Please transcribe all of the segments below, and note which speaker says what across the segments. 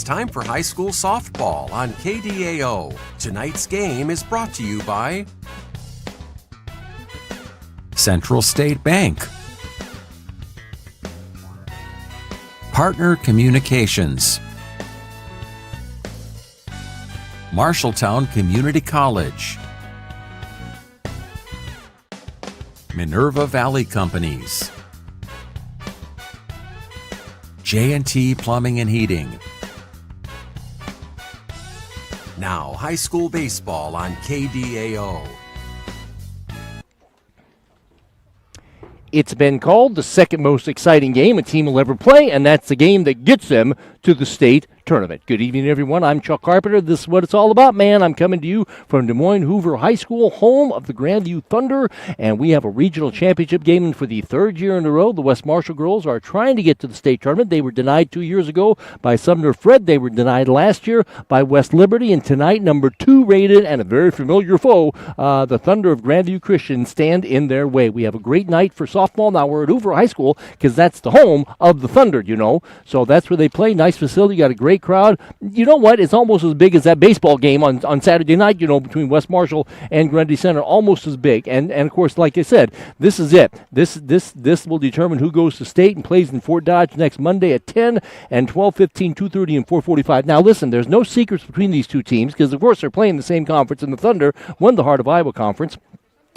Speaker 1: time for high school softball on KDAO. Tonight's game is brought to you by Central State Bank, Partner Communications, Marshalltown Community College, Minerva Valley Companies, J&T Plumbing and Heating. Now, high school baseball on KDAO.
Speaker 2: It's been called the second most exciting game a team will ever play, and that's the game that gets them to the state tournament. Good evening, everyone. I'm Chuck Carpenter. This is what it's all about, man. I'm coming to you from Des Moines Hoover High School, home of the Grandview Thunder, and we have a regional championship game for the third year in a row. The West Marshall girls are trying to get to the state tournament. They were denied 2 years ago by Sumner Fred. They were denied last year by West Liberty, and tonight, number 2 rated and a very familiar foe, the Thunder of Grandview Christian, stand in their way. We have a great night for softball. Now we're at Hoover High School because that's the home of the Thunder, you know. So that's where they play. Nice facility. Got a great crowd. You know what? It's almost as big as that baseball game on Saturday night, you know, between West Marshall and Grundy Center. Almost as big. And of course, like I said, this is it. This will determine who goes to state and plays in Fort Dodge next Monday at 10 and 12:15, 2:30, and 4:45. Now listen, there's no secrets between these two teams because of course they're playing the same conference, and the Thunder won the Heart of Iowa Conference.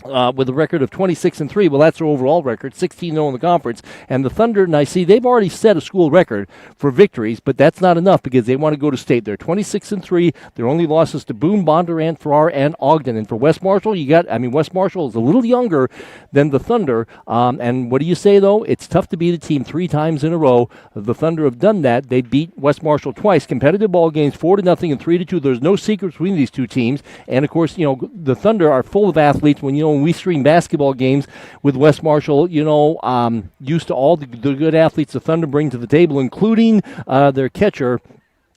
Speaker 2: With a record of 26-3. Well, that's their overall record, 16-0 in the conference. And the Thunder, and I see they've already set a school record for victories, but that's not enough because they want to go to state. They're 26-3. Their only losses to Boone, Bondurant, Farrar, and Ogden. And for West Marshall, West Marshall is a little younger than the Thunder. And what do you say, though? It's tough to beat a team 3 times in a row. The Thunder have done that. They beat West Marshall twice. Competitive ball games, 4-0 and 3-2. There's no secret between these two teams. And, of course, you know, the Thunder are full of athletes. When we stream basketball games with West Marshall, used to all the good athletes the Thunder bring to the table, including their catcher,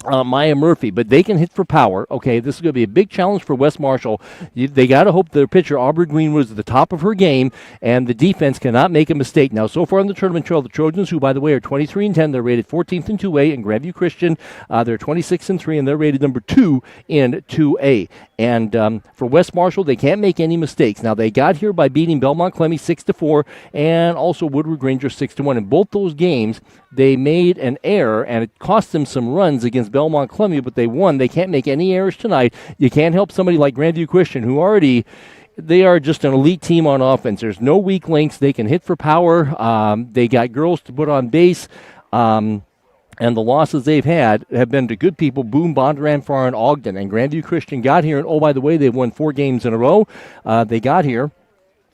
Speaker 2: Maya Murphy, but they can hit for power. Okay, this is going to be a big challenge for West Marshall. They got to hope their pitcher, Aubrey Greenwood, is at the top of her game, and the defense cannot make a mistake. Now, so far in the tournament trail, the Trojans, who, by the way, are 23-10, they're rated 14th in 2A, and Grandview Christian, they're 26-3, and they're rated number 2 in 2A. And for West Marshall, they can't make any mistakes. Now, they got here by beating Belmont Clemmy 6-4, and also Woodward Granger 6-1. In both those games, they made an error, and it cost them some runs against Belmont Clemmy, but they won. They can't make any errors tonight. You can't help somebody like Grandview Christian, who already, they are just an elite team on offense. There's no weak links. They can hit for power. They got girls to put on base. And the losses they've had have been to good people, Boone, Bondurant, Farrar, and Ogden. And Grandview Christian got here, and oh, by the way, they've won 4 games in a row. They got here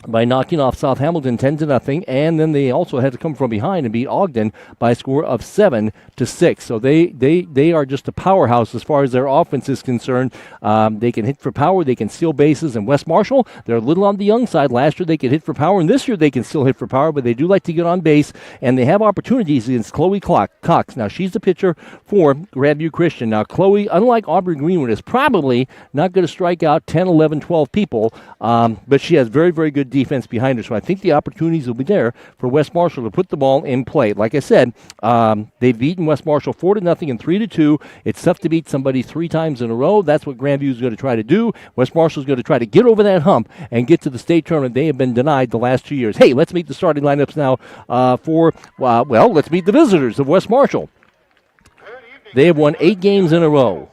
Speaker 2: by knocking off South Hamilton 10-0, and then they also had to come from behind and beat Ogden by a score of 7-6. So they are just a powerhouse as far as their offense is concerned. They can hit for power, they can steal bases. And West Marshall, they're a little on the young side. Last year they could hit for power, and this year they can still hit for power, but they do like to get on base, and they have opportunities against Chloe Cox. Now, she's the pitcher for Grandview Christian. Now, Chloe, unlike Aubrey Greenwood, is probably not going to strike out 10, 11, 12 people, but she has very, very good defense behind her. So I think the opportunities will be there for West Marshall to put the ball in play. Like I said, they've beaten West Marshall 4-0 and 3-2. It's tough to beat somebody 3 times in a row. That's what Grandview is going to try to do. West Marshall is going to try to get over that hump and get to the state tournament. They have been denied the last 2 years. Hey, let's meet the starting lineups now let's meet the visitors of West Marshall. They have won 8 games in a row.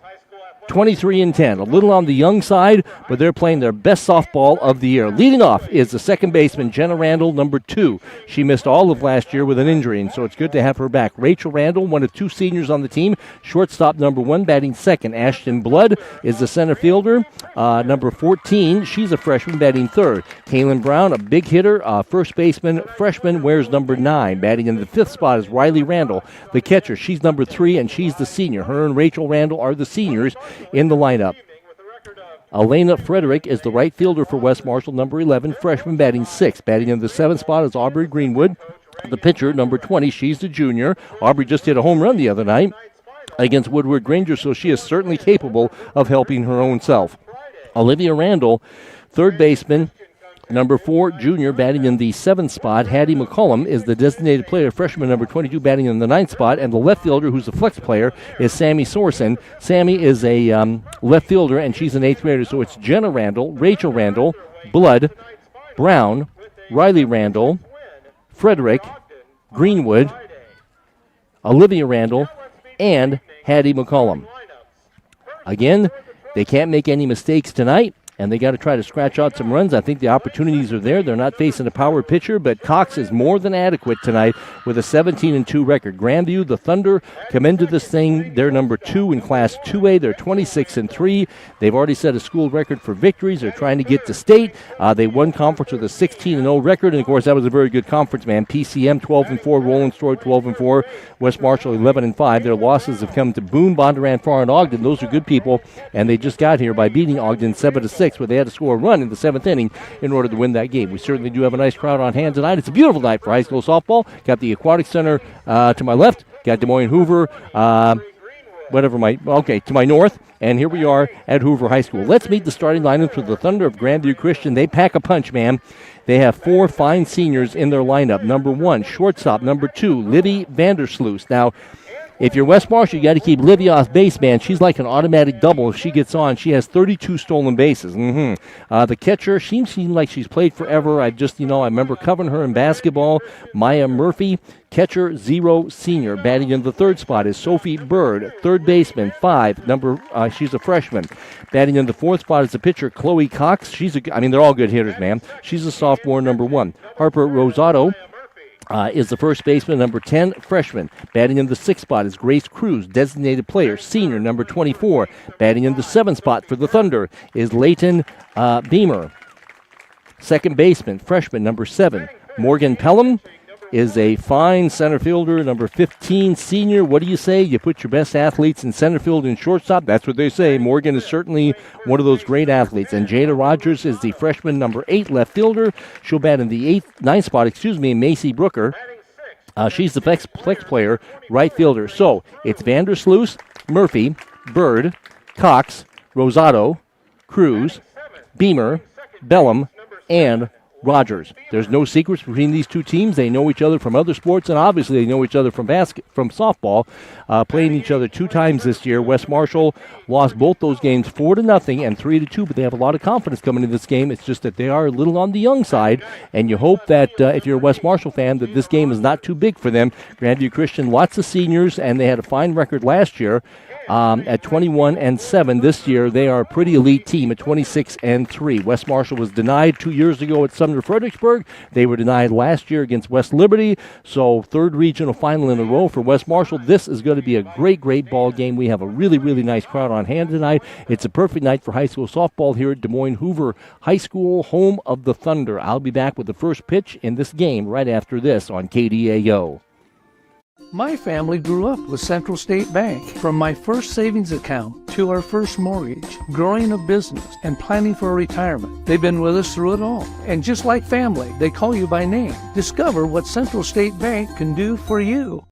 Speaker 2: 23-10, a little on the young side, but they're playing their best softball of the year. Leading off is the second baseman, Jenna Randall, number 2. She missed all of last year with an injury, and so it's good to have her back. Rachel Randall, one of 2 seniors on the team, shortstop number 1, batting second. Ashton Blood is the center fielder, number 14. She's a freshman, batting third. Kaylin Brown, a big hitter, first baseman, freshman, wears number 9. Batting in the 5th spot is Riley Randall, the catcher. She's number 3, and she's the senior. Her and Rachel Randall are the seniors in the lineup. Elena Frederick is the right fielder for West Marshall, number 11, freshman, batting 6th. Batting in the 7th spot is Aubrey Greenwood, the pitcher, number 20. She's the junior. Aubrey just hit a home run the other night against Woodward Granger, so she is certainly capable of helping her own self. Olivia Randall, third baseman, Number 4, junior, batting in the 7th spot. Hattie McCollum is the designated player. Freshman number 22, batting in the 9th spot. And the left fielder, who's a flex player, is Sammy Sorsen. Sammy is a left fielder, and she's an 8th grader. So it's Jenna Randall, Rachel Randall, Blood, Brown, Riley Randall, Frederick, Greenwood, Olivia Randall, and Hattie McCollum. Again, they can't make any mistakes tonight, and they got to try to scratch out some runs. I think the opportunities are there. They're not facing a power pitcher, but Cox is more than adequate tonight with a 17-2 record. Grandview, the Thunder, come into this thing. They're number 2 in Class 2A. They're 26-3. They've already set a school record for victories. They're trying to get to state. They won conference with a 16-0 record, and of course that was a very good conference, man. PCM 12-4, Roland Stroy 12-4, West Marshall 11-5. Their losses have come to Boone, Bondurant, Farr, and Ogden. Those are good people, and they just got here by beating Ogden 7-6. Where they had to score a run in the 7th inning in order to win that game. We certainly do have a nice crowd on hand tonight. It's a beautiful night for high school softball. Got the Aquatic Center to my left. Got Des Moines Hoover, to my north. And here we are at Hoover High School. Let's meet the starting lineup for the Thunder of Grandview Christian. They pack a punch, man. They have 4 fine seniors in their lineup. Number 1, shortstop. Number 2, Livy Vandersloot. Now, if you're West Marshall, you got to keep Livy off base, man. She's like an automatic double. If she gets on, she has 32 stolen bases. The catcher, she seems like she's played forever. I remember covering her in basketball. Maya Murphy, catcher, 0, senior. Batting in the 3rd spot is Sophie Bird, 3rd baseman, 5. She's a freshman. Batting in the 4th spot is the pitcher, Chloe Cox. They're all good hitters, man. She's a sophomore, number 1. Harper Rosato is the first baseman, number 10, freshman. Batting in the 6th spot is Grace Cruz, designated player, senior, number 24. Batting in the 7th spot for the Thunder is Leighton Beamer, second baseman, freshman, number 7. Morgan Pelham is a fine center fielder, number 15, senior. What do you say? You put your best athletes in center field and shortstop. That's what they say. Morgan is certainly one of those great athletes. And Jada Rogers is the freshman, number 8, left fielder. She'll bat in the 9th spot, Macy Brooker. She's the flex player, right fielder. So it's Vandersloot, Murphy, Bird, Cox, Rosato, Cruz, Beamer, Bellum, and Rogers. There's no secrets between these two teams. They know each other from other sports, and obviously they know each other from softball. Playing each other 2 times this year. West Marshall lost both those games 4-0 and 3-2, but they have a lot of confidence coming into this game. It's just that they are a little on the young side, and you hope that if you're a West Marshall fan, that this game is not too big for them. Grandview Christian, lots of seniors, and they had a fine record last year. At 21-7 this year, they are a pretty elite team at 26-3. West Marshall was denied 2 years ago at Sumner Fredericksburg. They were denied last year against West Liberty. So 3rd regional final in a row for West Marshall. This is going to be a great, great ball game. We have a really, really nice crowd on hand tonight. It's a perfect night for high school softball here at Des Moines Hoover High School, home of the Thunder. I'll be back with the first pitch in this game right after this on KDAO.
Speaker 3: My family grew up with Central State Bank. From my first savings account to our first mortgage, growing a business, and planning for retirement. They've been with us through it all. And just like family, they call you by name. Discover what Central State Bank can do for you.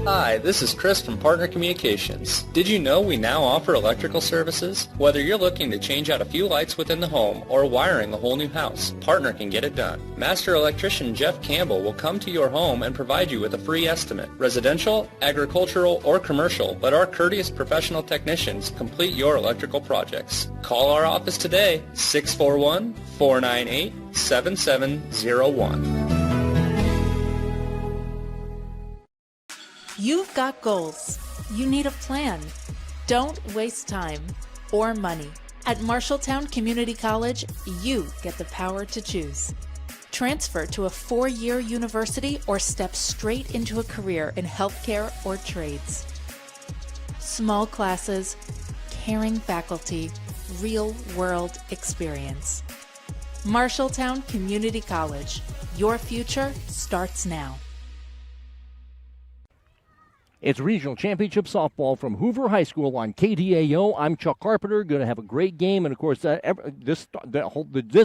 Speaker 4: Hi, this is Chris from Partner Communications. Did you know we now offer electrical services? Whether you're looking to change out a few lights within the home or wiring a whole new house, Partner can get it done. Master electrician Jeff Campbell will come to your home and provide you with a free estimate. Residential, agricultural, or commercial, let our courteous professional technicians complete your electrical projects. Call our office today, 641-498-7701.
Speaker 5: You've got goals. You need a plan. Don't waste time or money. At Marshalltown Community College, you get the power to choose. Transfer to a 4-year university or step straight into a career in healthcare or trades. Small classes, caring faculty, real-world experience. Marshalltown Community College. Your future starts now.
Speaker 2: It's Regional Championship Softball from Hoover High School on KDAO. I'm Chuck Carpenter. Going to have a great game. And, of course, this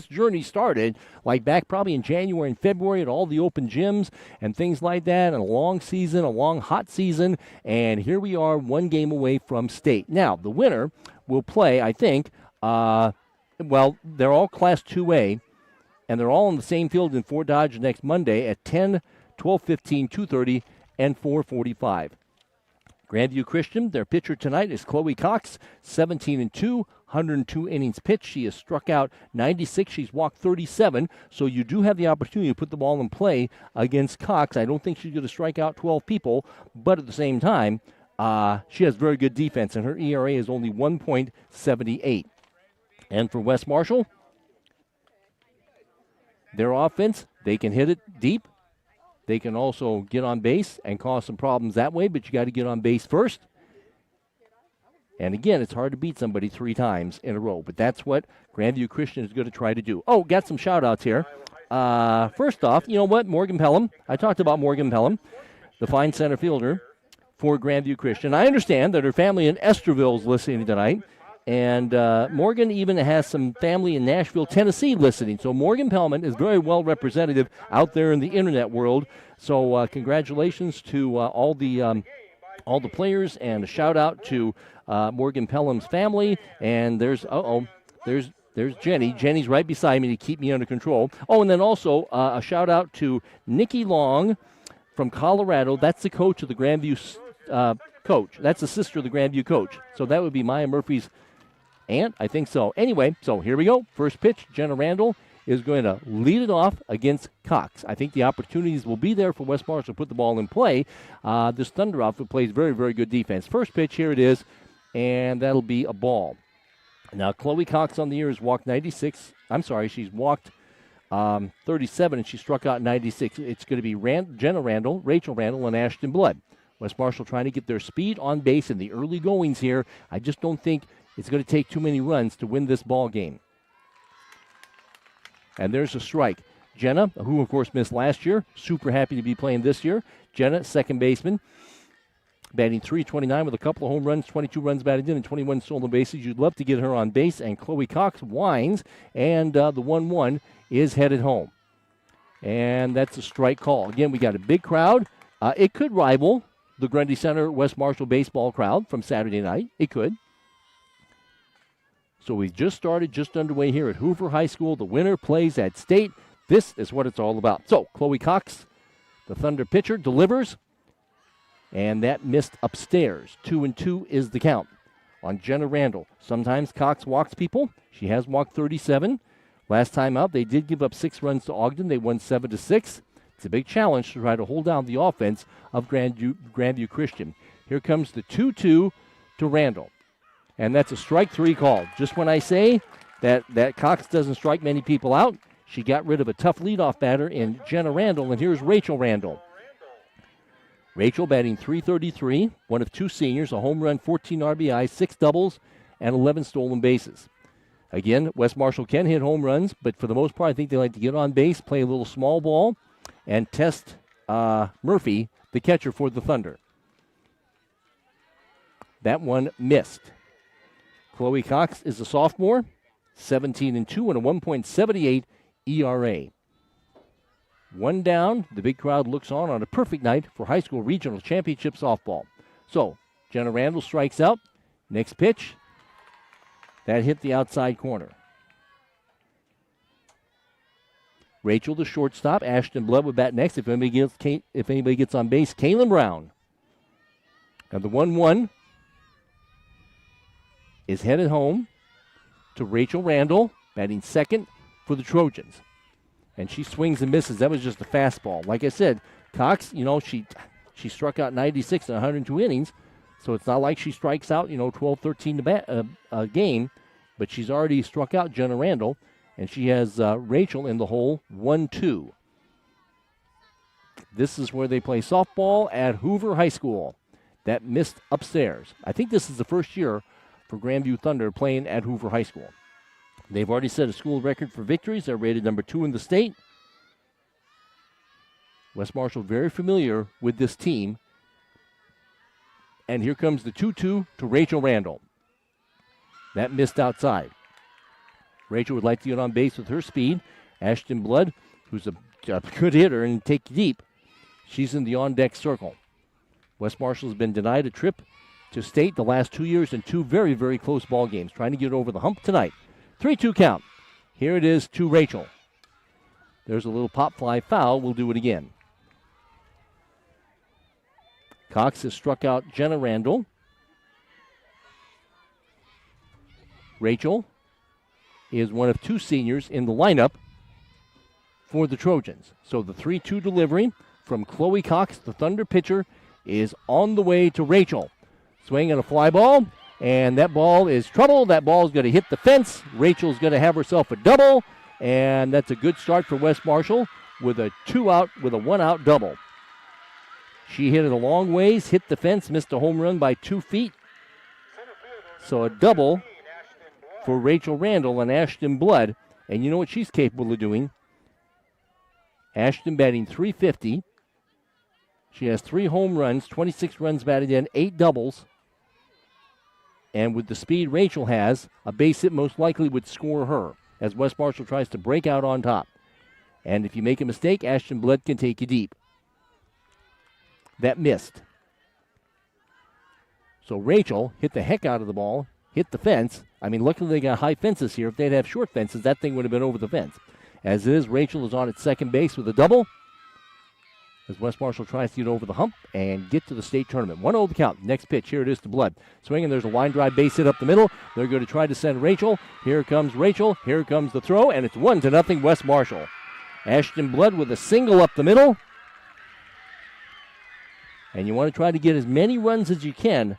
Speaker 2: journey started like back probably in January and February at all the open gyms and things like that, and a long season, a long hot season. And here we are 1 game away from state. Now, the winner will play, I think, Well, they're all Class 2A, and they're all on the same field in Fort Dodge next Monday at 10, 12:15, 2:30, and 4:45. Grandview Christian, their pitcher tonight is Chloe Cox, 17-2, 102 innings pitched. She has struck out 96. She's walked 37, so you do have the opportunity to put the ball in play against Cox. I don't think she's going to strike out 12 people, but at the same time, she has very good defense, and her ERA is only 1.78. And for West Marshall, their offense, they can hit it deep. They can also get on base and cause some problems that way, but you got to get on base first. And again, it's hard to beat somebody 3 times in a row, but that's what Grandview Christian is going to try to do. Oh, got some shout-outs here. First off, you know what? Morgan Pelham. I talked about Morgan Pelham, the fine center fielder for Grandview Christian. I understand that her family in Esterville is listening tonight, and Morgan even has some family in Nashville, Tennessee listening. So Morgan Pellman is very well representative out there in the internet world. So congratulations to all the players, and a shout out to Morgan Pelham's family. And there's Jenny. Jenny's right beside me to keep me under control. Oh, and then also a shout out to Nikki Long from Colorado. That's the coach of the Grandview coach. That's the sister of the Grandview coach. So that would be Maya Murphy's aunt, I think so. Anyway, so here we go. First pitch, Jenna Randall is going to lead it off against Cox. I think the opportunities will be there for West Marshall to put the ball in play. This Thunder outfit plays very, very good defense. First pitch, here it is, and that'll be a ball. Now, Chloe Cox on the year has walked 96. I'm sorry, she's walked 37, and she struck out 96. It's going to be Jenna Randall, Rachel Randall, and Ashton Blood. West Marshall trying to get their speed on base in the early goings here. I just don't think it's going to take too many runs to win this ball game. And there's a strike. Jenna, who of course missed last year, super happy to be playing this year. Jenna, second baseman, batting .329 with a couple of home runs, 22 runs batted in, and 21 stolen bases. You'd love to get her on base, and Chloe Cox winds, and the 1-1 is headed home. And that's a strike call. Again, we got a big crowd. It could rival the Grundy Center West Marshall baseball crowd from Saturday night. It could. So we've just started, just underway here at Hoover High School. The winner plays at state. This is what it's all about. So Chloe Cox, the Thunder pitcher, delivers, and that missed upstairs. 2-2 is the count on Jenna Randall. Sometimes Cox walks people. She has walked 37. Last time out, they did give up 6 runs to Ogden. They won 7-6. It's a big challenge to try to hold down the offense of Grandview Christian. Here comes the 2-2 to Randall. And that's a strike 3 call. Just when I say that Cox doesn't strike many people out, she got rid of a tough leadoff batter in Jenna Randall, and here's Rachel Randall. Rachel batting .333, one of 2 seniors, a home run, 14 RBIs, 6 doubles, and 11 stolen bases. Again, West Marshall can hit home runs, but for the most part, I think they like to get on base, play a little small ball, and test Murphy, the catcher for the Thunder. That one missed. Chloe Cox is a sophomore, 17-2 and a 1.78 ERA. 1 down. The big crowd looks on a perfect night for high school regional championship softball. So, Jenna Randall strikes out. Next pitch, that hit the outside corner. Rachel, the shortstop. Ashton Blood would bat next. If anybody gets on base, Kaylin Brown. And the 1-1 is headed home to Rachel Randall, batting second for the Trojans. And she swings and misses. That was just a fastball. Like I said, Cox, she struck out 96 in 102 innings, so it's not like she strikes out, 12, 13 a game, but she's already struck out Jenna Randall, and she has Rachel in the hole, 1-2. This is where they play softball at Hoover High School. That missed upstairs. I think this is the first year for Grandview Thunder playing at Hoover High School. They've already set a school record for victories. They're rated number 2 in the state. West Marshall very familiar with this team. And here comes the 2-2 to Rachel Randall. That missed outside. Rachel would like to get on base with her speed. Ashton Blood, who's a good hitter and take deep, she's in the on-deck circle. West Marshall has been denied a trip to state the last 2 years in 2 very, very close ball games. Trying to get over the hump tonight. 3-2 count. Here it is to Rachel. There's a little pop fly foul. We'll do it again. Cox has struck out Jenna Randall. Rachel is one of 2 seniors in the lineup for the Trojans. So the 3-2 delivery from Chloe Cox, the Thunder pitcher, is on the way to Rachel. Swing and a fly ball, and that ball is trouble. That ball is going to hit the fence. Rachel's going to have herself a double, and that's a good start for West Marshall with a 1-out double. She hit it a long ways, hit the fence, missed a home run by 2 feet. So a double for Rachel Randall and Ashton Blood. And you know what she's capable of doing? Ashton batting .350. She has 3 home runs, 26 runs batted in, 8 doubles. And with the speed Rachel has, a base hit most likely would score her as West Marshall tries to break out on top. And if you make a mistake, Ashton Blood can take you deep. That missed. So Rachel hit the heck out of the ball, hit the fence. I mean, luckily they got high fences here. If they'd have short fences, that thing would have been over the fence. As it is, Rachel is on at second base with a double as West Marshall tries to get over the hump and get to the state tournament. 1-0 the count. Next pitch. Here it is to Blood. Swinging. There's a line drive base hit up the middle. They're going to try to send Rachel. Here comes Rachel. Here comes the throw, and it's 1-0 West Marshall. Ashton Blood with a single up the middle. And you want to try to get as many runs as you can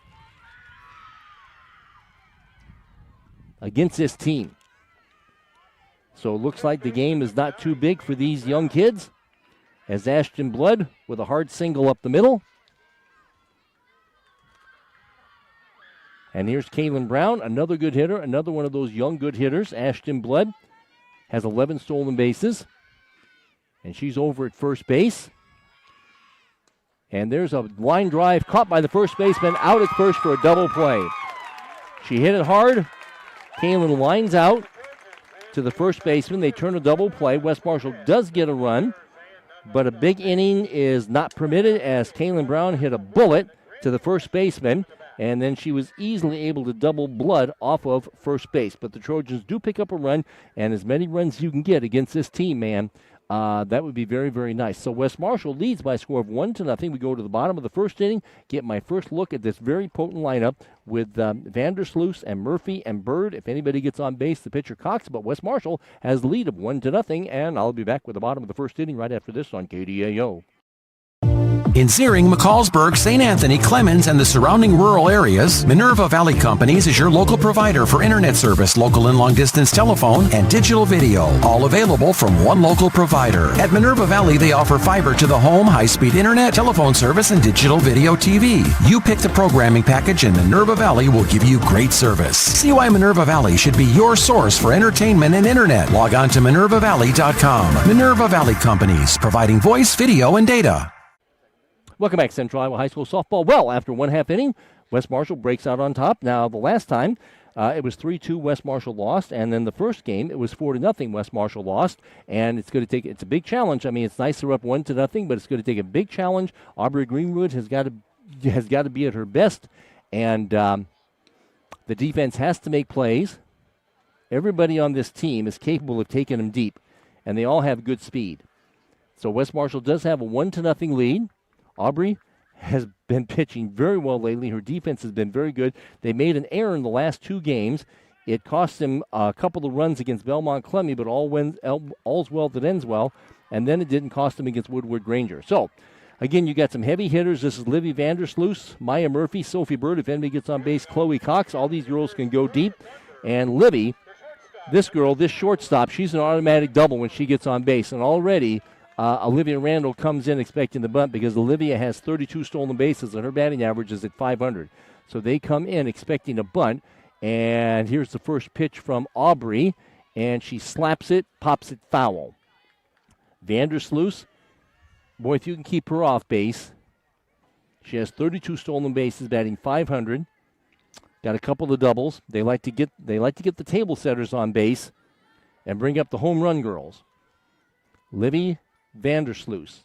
Speaker 2: against this team. So it looks like the game is not too big for these young kids, as Ashton Blood with a hard single up the middle. And here's Kaylin Brown, another good hitter, another one of those young good hitters. Ashton Blood has 11 stolen bases, and she's over at first base. And there's a line drive caught by the first baseman out at first for a double play. She hit it hard. Kaylin lines out to the first baseman. They turn a double play. West Marshall does get a run, but a big inning is not permitted as Kaylin Brown hit a bullet to the first baseman, and then she was easily able to double Blood off of first base. But the Trojans do pick up a run, and as many runs you can get against this team, man, that would be very, very nice. So West Marshall leads by a score of 1-0. We go to the bottom of the first inning, get my first look at this very potent lineup with Vandersloot and Murphy and Bird. If anybody gets on base, the pitcher Cox. But West Marshall has the lead of 1-0, and I'll be back with the bottom of the first inning right after this on KDAO.
Speaker 1: In Searing, McCallsburg, St. Anthony, Clemens, and the surrounding rural areas, Minerva Valley Companies is your local provider for internet service, local and long-distance telephone, and digital video, all available from one local provider. At Minerva Valley, they offer fiber to the home, high-speed internet, telephone service, and digital video TV. You pick the programming package, and Minerva Valley will give you great service. See why Minerva Valley should be your source for entertainment and internet. Log on to minervavalley.com. Minerva Valley Companies, providing voice, video, and data.
Speaker 2: Welcome back, Central Iowa High School softball. Well, after one half inning, West Marshall breaks out on top. Now, the last time, it was 3-2 West Marshall lost, and then the first game, it was 4-0 West Marshall lost, and it's a big challenge. I mean, it's nice they're up 1-0, but it's going to take a big challenge. Aubrey Greenwood has got to be at her best, and the defense has to make plays. Everybody on this team is capable of taking them deep, and they all have good speed. So West Marshall does have a 1-0 lead. Aubrey has been pitching very well lately. Her defense has been very good. They made an error in the last 2 games. It cost them a couple of runs against Belmont Clemmy, but all's well that ends well. And then it didn't cost them against Woodward Granger. So, again, you got some heavy hitters. This is Livy Vandersloot, Maya Murphy, Sophie Bird. If anybody gets on base, Chloe Cox. All these girls can go deep. And Livy, this shortstop, she's an automatic double when she gets on base. And already Olivia Randall comes in expecting the bunt because Olivia has 32 stolen bases and her batting average is at 500. So they come in expecting a bunt, and here's the first pitch from Aubrey, and she slaps it, pops it foul. Vandersloot, boy, if you can keep her off base, she has 32 stolen bases, batting 500. Got a couple of doubles. They like to get the table setters on base and bring up the home run girls. Livy Vandersloot.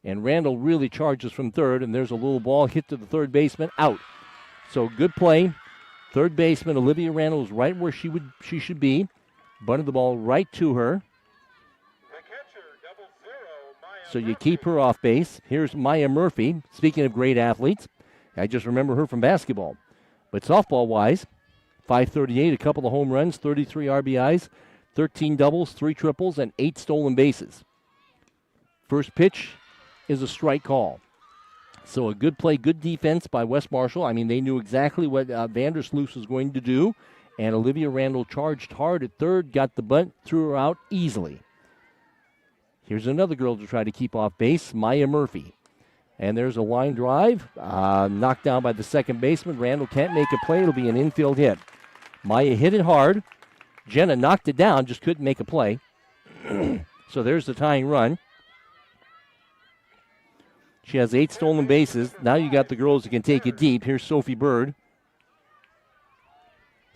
Speaker 2: And Randall really charges from third, and there's a little ball hit to the third baseman, out. So good play Third baseman Olivia Randall is right where she should be. Bunted the ball right to her. So you keep her off base. Here's Maya Murphy. Speaking of great athletes, I just remember her from basketball. But softball-wise, .538, a couple of home runs, 33 RBIs, 13 doubles, 3 triples, and 8 stolen bases. First pitch is a strike call. So a good play, good defense by West Marshall. I mean, they knew exactly what Vandersloot was going to do. And Olivia Randall charged hard at third, got the bunt, threw her out easily. Here's another girl to try to keep off base, Maya Murphy. And there's a line drive, knocked down by the second baseman. Randall can't make a play. It'll be an infield hit. Maya hit it hard. Jenna knocked it down, just couldn't make a play. So there's the tying run. She has 8 stolen bases. Now you got the girls who can take it deep. Here's Sophie Bird.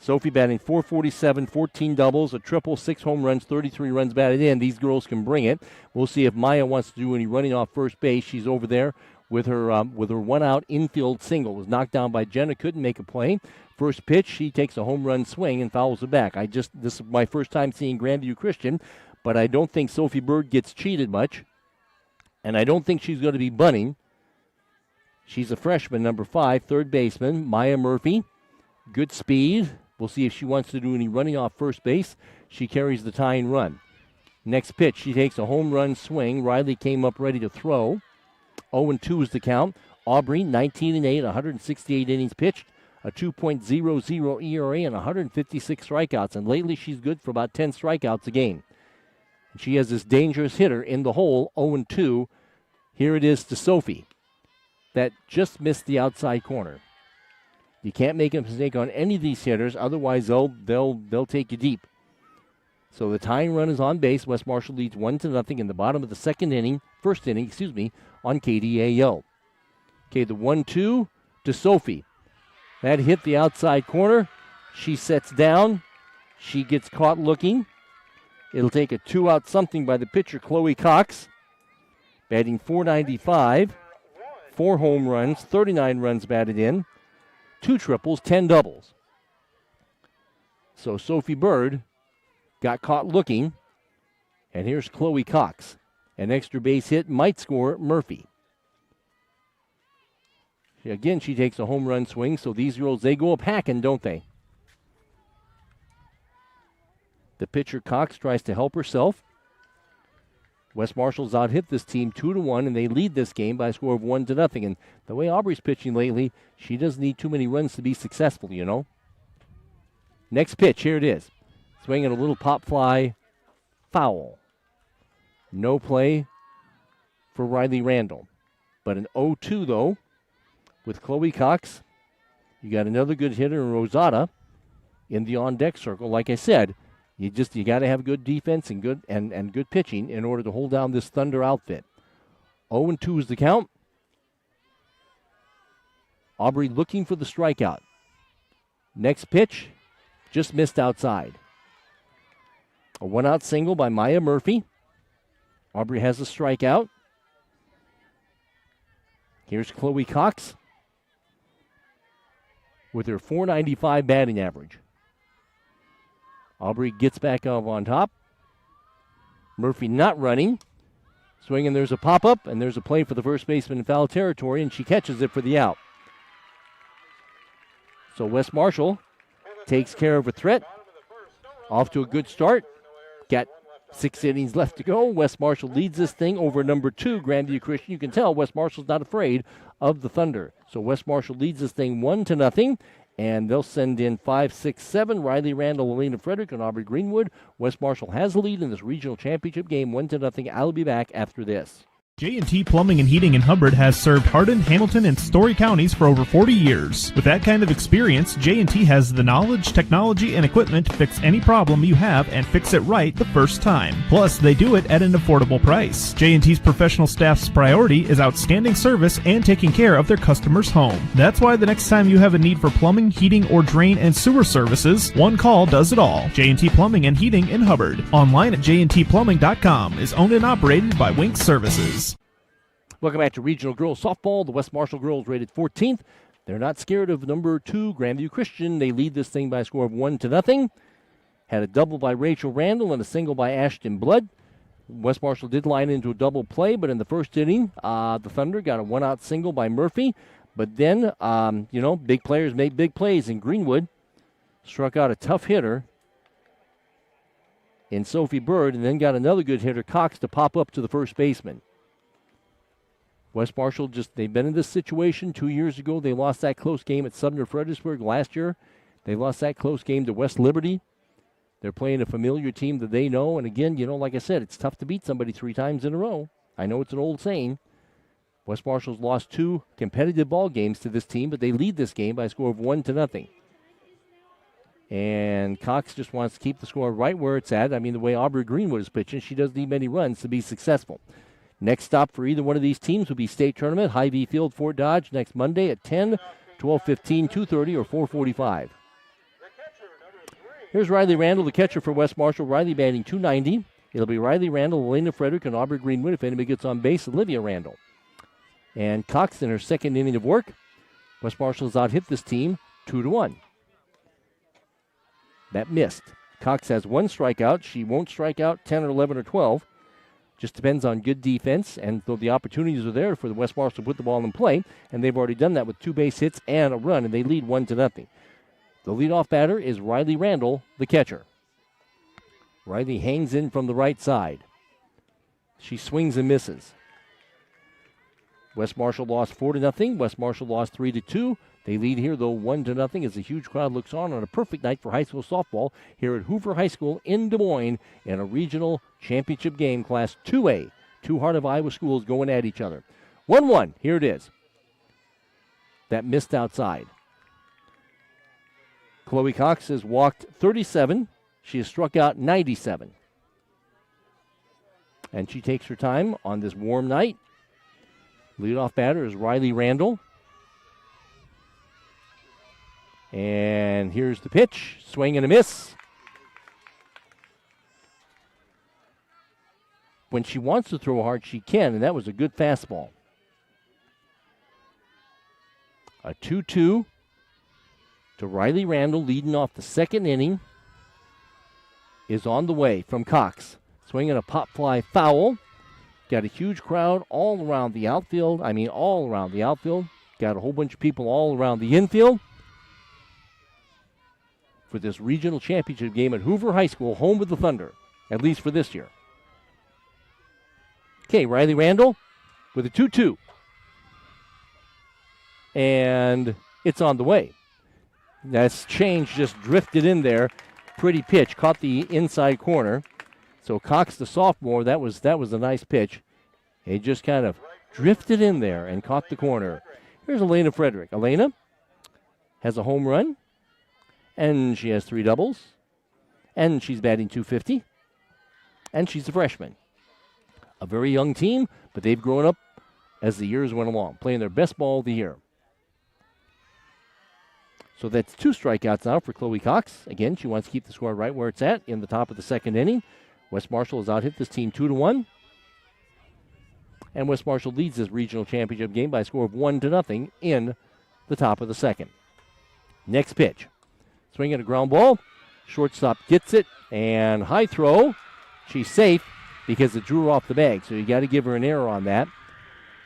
Speaker 2: Sophie batting .447, 14 doubles, a triple, 6 home runs, 33 runs batted in. These girls can bring it. We'll see if Maya wants to do any running off first base. She's over there with her one-out infield single. It was knocked down by Jenna, couldn't make a play. First pitch, she takes a home run swing and fouls it back. This is my first time seeing Grandview Christian, but I don't think Sophie Bird gets cheated much, and I don't think she's going to be bunting. She's a freshman, number 5, third baseman, Maya Murphy. Good speed. We'll see if she wants to do any running off first base. She carries the tying run. Next pitch, she takes a home run swing. Riley came up ready to throw. 0-2 is the count. Aubrey, 19-8, 168 innings pitched, a 2.00 ERA, and 156 strikeouts. And lately, she's good for about 10 strikeouts a game. And she has this dangerous hitter in the hole, 0-2. Here it is to Sophie. That just missed the outside corner. You can't make a mistake on any of these hitters, otherwise they'll take you deep. So the tying run is on base. West Marshall leads 1-0 in the bottom of the first inning, on KDAO. Okay, the 1-2 to Sophie. That hit the outside corner. She sets down. She gets caught looking. It'll take a 2-out something by the pitcher, Chloe Cox. Batting .495, 4 home runs, 39 runs batted in. 2 triples, 10 doubles. So Sophie Bird got caught looking. And here's Chloe Cox. An extra base hit might score Murphy. Again, she takes a home run swing. So these girls, they go up hacking, don't they? The pitcher Cox tries to help herself. West Marshall's out-hit this team 2-1, and they lead this game by a score of 1-0. And the way Aubrey's pitching lately, she doesn't need too many runs to be successful, you know. Next pitch, here it is. Swinging a little pop fly, foul. No play for Riley Randall. But an 0-2, though, with Chloe Cox. You got another good hitter in Rosada in the on-deck circle. Like I said, you got to have good defense and good pitching in order to hold down this Thunder outfit. 0-2 is the count. Aubrey looking for the strikeout. Next pitch, just missed outside. A 1-out single by Maya Murphy. Aubrey has a strikeout. Here's Chloe Cox with her .495 batting average. Aubrey gets back up on top. Murphy not running. Swinging, there's a pop-up, and there's a play for the first baseman in foul territory, and she catches it for the out. So West Marshall takes care of a threat. Off to a good start. Got 6 innings left to go. West Marshall leads this thing over number 2, Grandview Christian. You can tell West Marshall's not afraid of the Thunder. So West Marshall leads this thing 1-0. And they'll send in 5, 6, 7. Riley Randall, Elena Frederick, and Aubrey Greenwood. West Marshall has the lead in this regional championship game, 1-0. I'll be back after this.
Speaker 6: J&T Plumbing and Heating in Hubbard has served Hardin, Hamilton, and Story counties for over 40 years. With that kind of experience, J&T has the knowledge, technology, and equipment to fix any problem you have and fix it right the first time. Plus, they do it at an affordable price. J&T's professional staff's priority is outstanding service and taking care of their customers' home. That's why the next time you have a need for plumbing, heating, or drain and sewer services, one call does it all. J&T Plumbing and Heating in Hubbard. Online at jntplumbing.com. Is owned and operated by Wink Services.
Speaker 2: Welcome back to Regional Girls Softball. The West Marshall girls rated 14th. They're not scared of number 2, Grandview Christian. They lead this thing by a score of 1-0. Had a double by Rachel Randall and a single by Ashton Blood. West Marshall did line into a double play, but in the first inning, the Thunder got a one-out single by Murphy. But then, big players make big plays, and Greenwood struck out a tough hitter in Sophie Bird, and then got another good hitter, Cox, to pop up to the first baseman. West Marshall they've been in this situation 2 years ago. They lost that close game at Sumner Fredericksburg last year. They lost that close game to West Liberty. They're playing a familiar team that they know. And again, like I said, it's tough to beat somebody 3 times in a row. I know it's an old saying. West Marshall's lost 2 competitive ball games to this team, but they lead this game by a score of 1-0. And Cox just wants to keep the score right where it's at. I mean, the way Aubrey Greenwood is pitching, she doesn't need many runs to be successful. Next stop for either one of these teams will be state tournament, Hy-Vee Field, Fort Dodge, next Monday at 10, 12:15, 2:30, or 4:45. Here's Riley Randall, the catcher for West Marshall. Riley batting .290. It'll be Riley Randall, Elena Frederick, and Aubrey Greenwood. If anybody gets on base, Olivia Randall. And Cox in her second inning of work. West Marshall has out-hit this team 2-1. That missed. Cox has 1 strikeout. She won't strike out 10 or 11 or 12. Just depends on good defense, and though the opportunities are there for the West Marshall to put the ball in play, and they've already done that with 2 base hits and a run, and they lead 1-0. The leadoff batter is Riley Randall, the catcher. Riley hangs in from the right side. She swings and misses. West Marshall lost 4-0. West Marshall lost 3-2. They lead here, though, 1-0 as a huge crowd looks on a perfect night for high school softball here at Hoover High School in Des Moines in a regional championship game, Class 2A. 2 Heart of Iowa schools going at each other. 1-1, here it is. That missed outside. Chloe Cox has walked 37. She has struck out 97. And she takes her time on this warm night. Leadoff batter is Riley Randall. And here's the pitch. Swing and a miss. When she wants to throw hard, she can, and that was a good fastball. A 2-2 to Riley Randall, leading off the second inning, is on the way from Cox. Swinging a pop fly foul. Got a huge crowd all around the outfield. All around the outfield. Got a whole bunch of people all around the infield for this regional championship game at Hoover High School, home of the Thunder, at least for this year. Okay, Riley Randall with a 2-2. And it's on the way. That's change, just drifted in there. Pretty pitch, caught the inside corner. So Cox, the sophomore, that was a nice pitch. He just kind of drifted in there and caught the corner. Here's Elena Frederick. Elena has a home run, and she has 3 doubles, and she's batting .250, and she's a freshman. A very young team, but they've grown up as the years went along, playing their best ball of the year. So that's 2 strikeouts now for Chloe Cox. Again, she wants to keep the score right where it's at in the top of the second inning. West Marshall has out-hit this team 2-1. And West Marshall leads this regional championship game by a score of 1-0 in the top of the second. Next pitch. Swinging a ground ball. Shortstop gets it, and high throw. She's safe because it drew her off the bag, so you got to give her an error on that.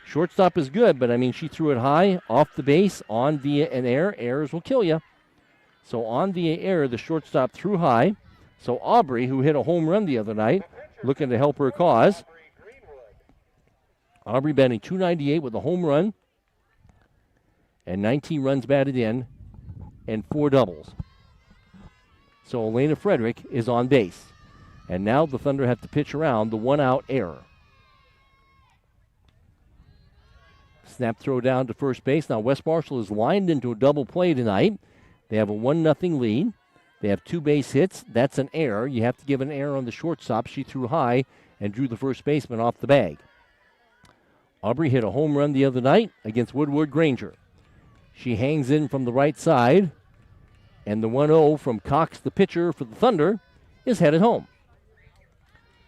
Speaker 2: Shortstop is good, but she threw it high, off the base, on via an error. Errors will kill you. So on via error, the shortstop threw high. So Aubrey, who hit a home run the other night, looking to help her cause. Aubrey batting .298 with a home run and 19 runs batted in and 4 doubles. So Elena Frederick is on base. And now the Thunder have to pitch around the 1-out error. Snap throw down to first base. Now West Marshall is lined into a double play tonight. They have a 1-0 lead. They have 2 base hits. That's an error. You have to give an error on the shortstop. She threw high and drew the first baseman off the bag. Aubrey hit a home run the other night against Woodward Granger. She hangs in from the right side, and the 1-0 from Cox, the pitcher for the Thunder, is headed home.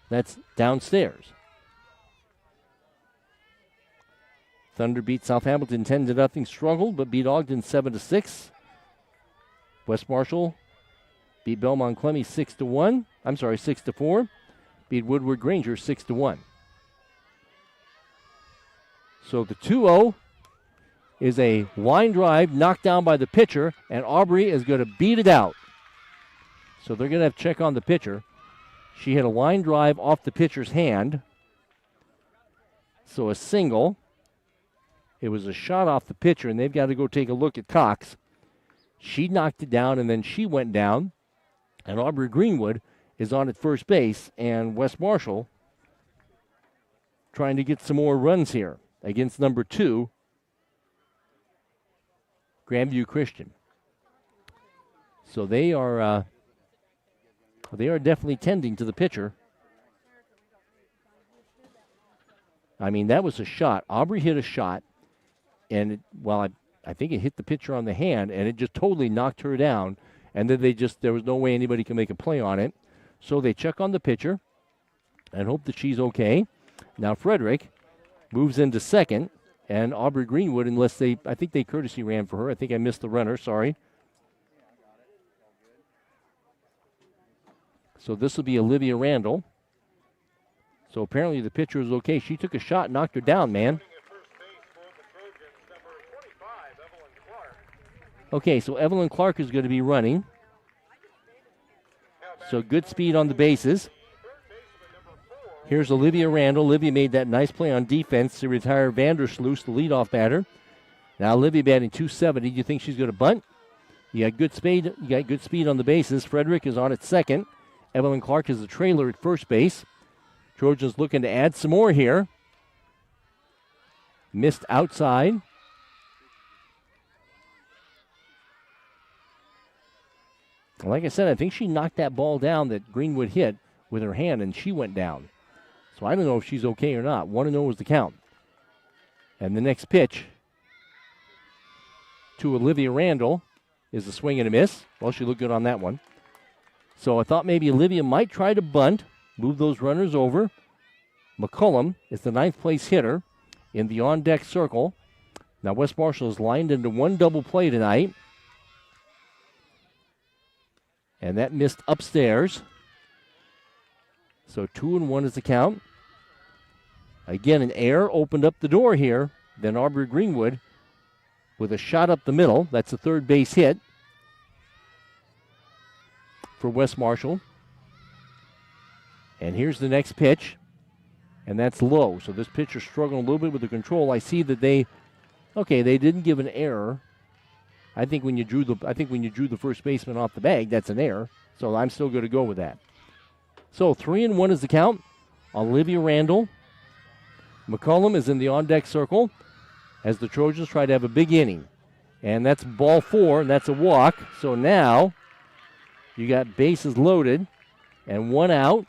Speaker 2: That's downstairs. Thunder beat South Hamilton 10-0, struggled, but beat Ogden 7-6. West Marshall beat Belmont Clemmy 6-1. 6-4. Beat Woodward Granger 6-1. So the 2-0 is a line drive knocked down by the pitcher, and Aubrey is going to beat it out. So they're going to have to check on the pitcher. She hit a line drive off the pitcher's hand. So a single. It was a shot off the pitcher, and they've got to go take a look at Cox. She knocked it down, and then she went down. And Aubrey Greenwood is on at first base, and West Marshall trying to get some more runs here against number 2, Grandview Christian. So they are definitely tending to the pitcher. I mean, that was a shot. Aubrey hit a shot, and I think it hit the pitcher on the hand, and it just totally knocked her down. And then there was no way anybody can make a play on it. So they check on the pitcher and hope that she's okay. Now Frederick moves into second, and Aubrey Greenwood, I think they courtesy ran for her. I think I missed the runner, sorry. So this will be Olivia Randall. So apparently the pitcher is okay. She took a shot, knocked her down, man. Okay, so Evelyn Clark is going to be running. So good speed on the bases. Here's Olivia Randall. Olivia made that nice play on defense to retire Vandersloot, the leadoff batter. Now Olivia batting .270. Do you think she's going to bunt? You got good speed. You got good speed on the bases. Frederick is on at second. Evelyn Clark is the trailer at first base. Trojans looking to add some more here. Missed outside. Like I said, I think she knocked that ball down that Greenwood hit with her hand, and she went down. So I don't know if she's okay or not. 1-0 is the count. And the next pitch to Olivia Randall is a swing and a miss. Well, she looked good on that one. So I thought maybe Olivia might try to bunt, move those runners over. McCullum is the 9th place hitter in the on-deck circle. Now West Marshall is lined into one double play tonight. And that missed upstairs. So 2-1 is the count. Again, an error opened up the door here. Then Aubrey Greenwood with a shot up the middle. That's a third base hit for West Marshall. And here's the next pitch. And that's low. So this pitcher's struggling a little bit with the control. I see that they didn't give an error. I think when you drew the first baseman off the bag, that's an error. So I'm still going to go with that. So 3-1 is the count. Olivia Randall. McCullum is in the on-deck circle as the Trojans try to have a big inning. And that's ball 4, and that's a walk. So now you got bases loaded and one out.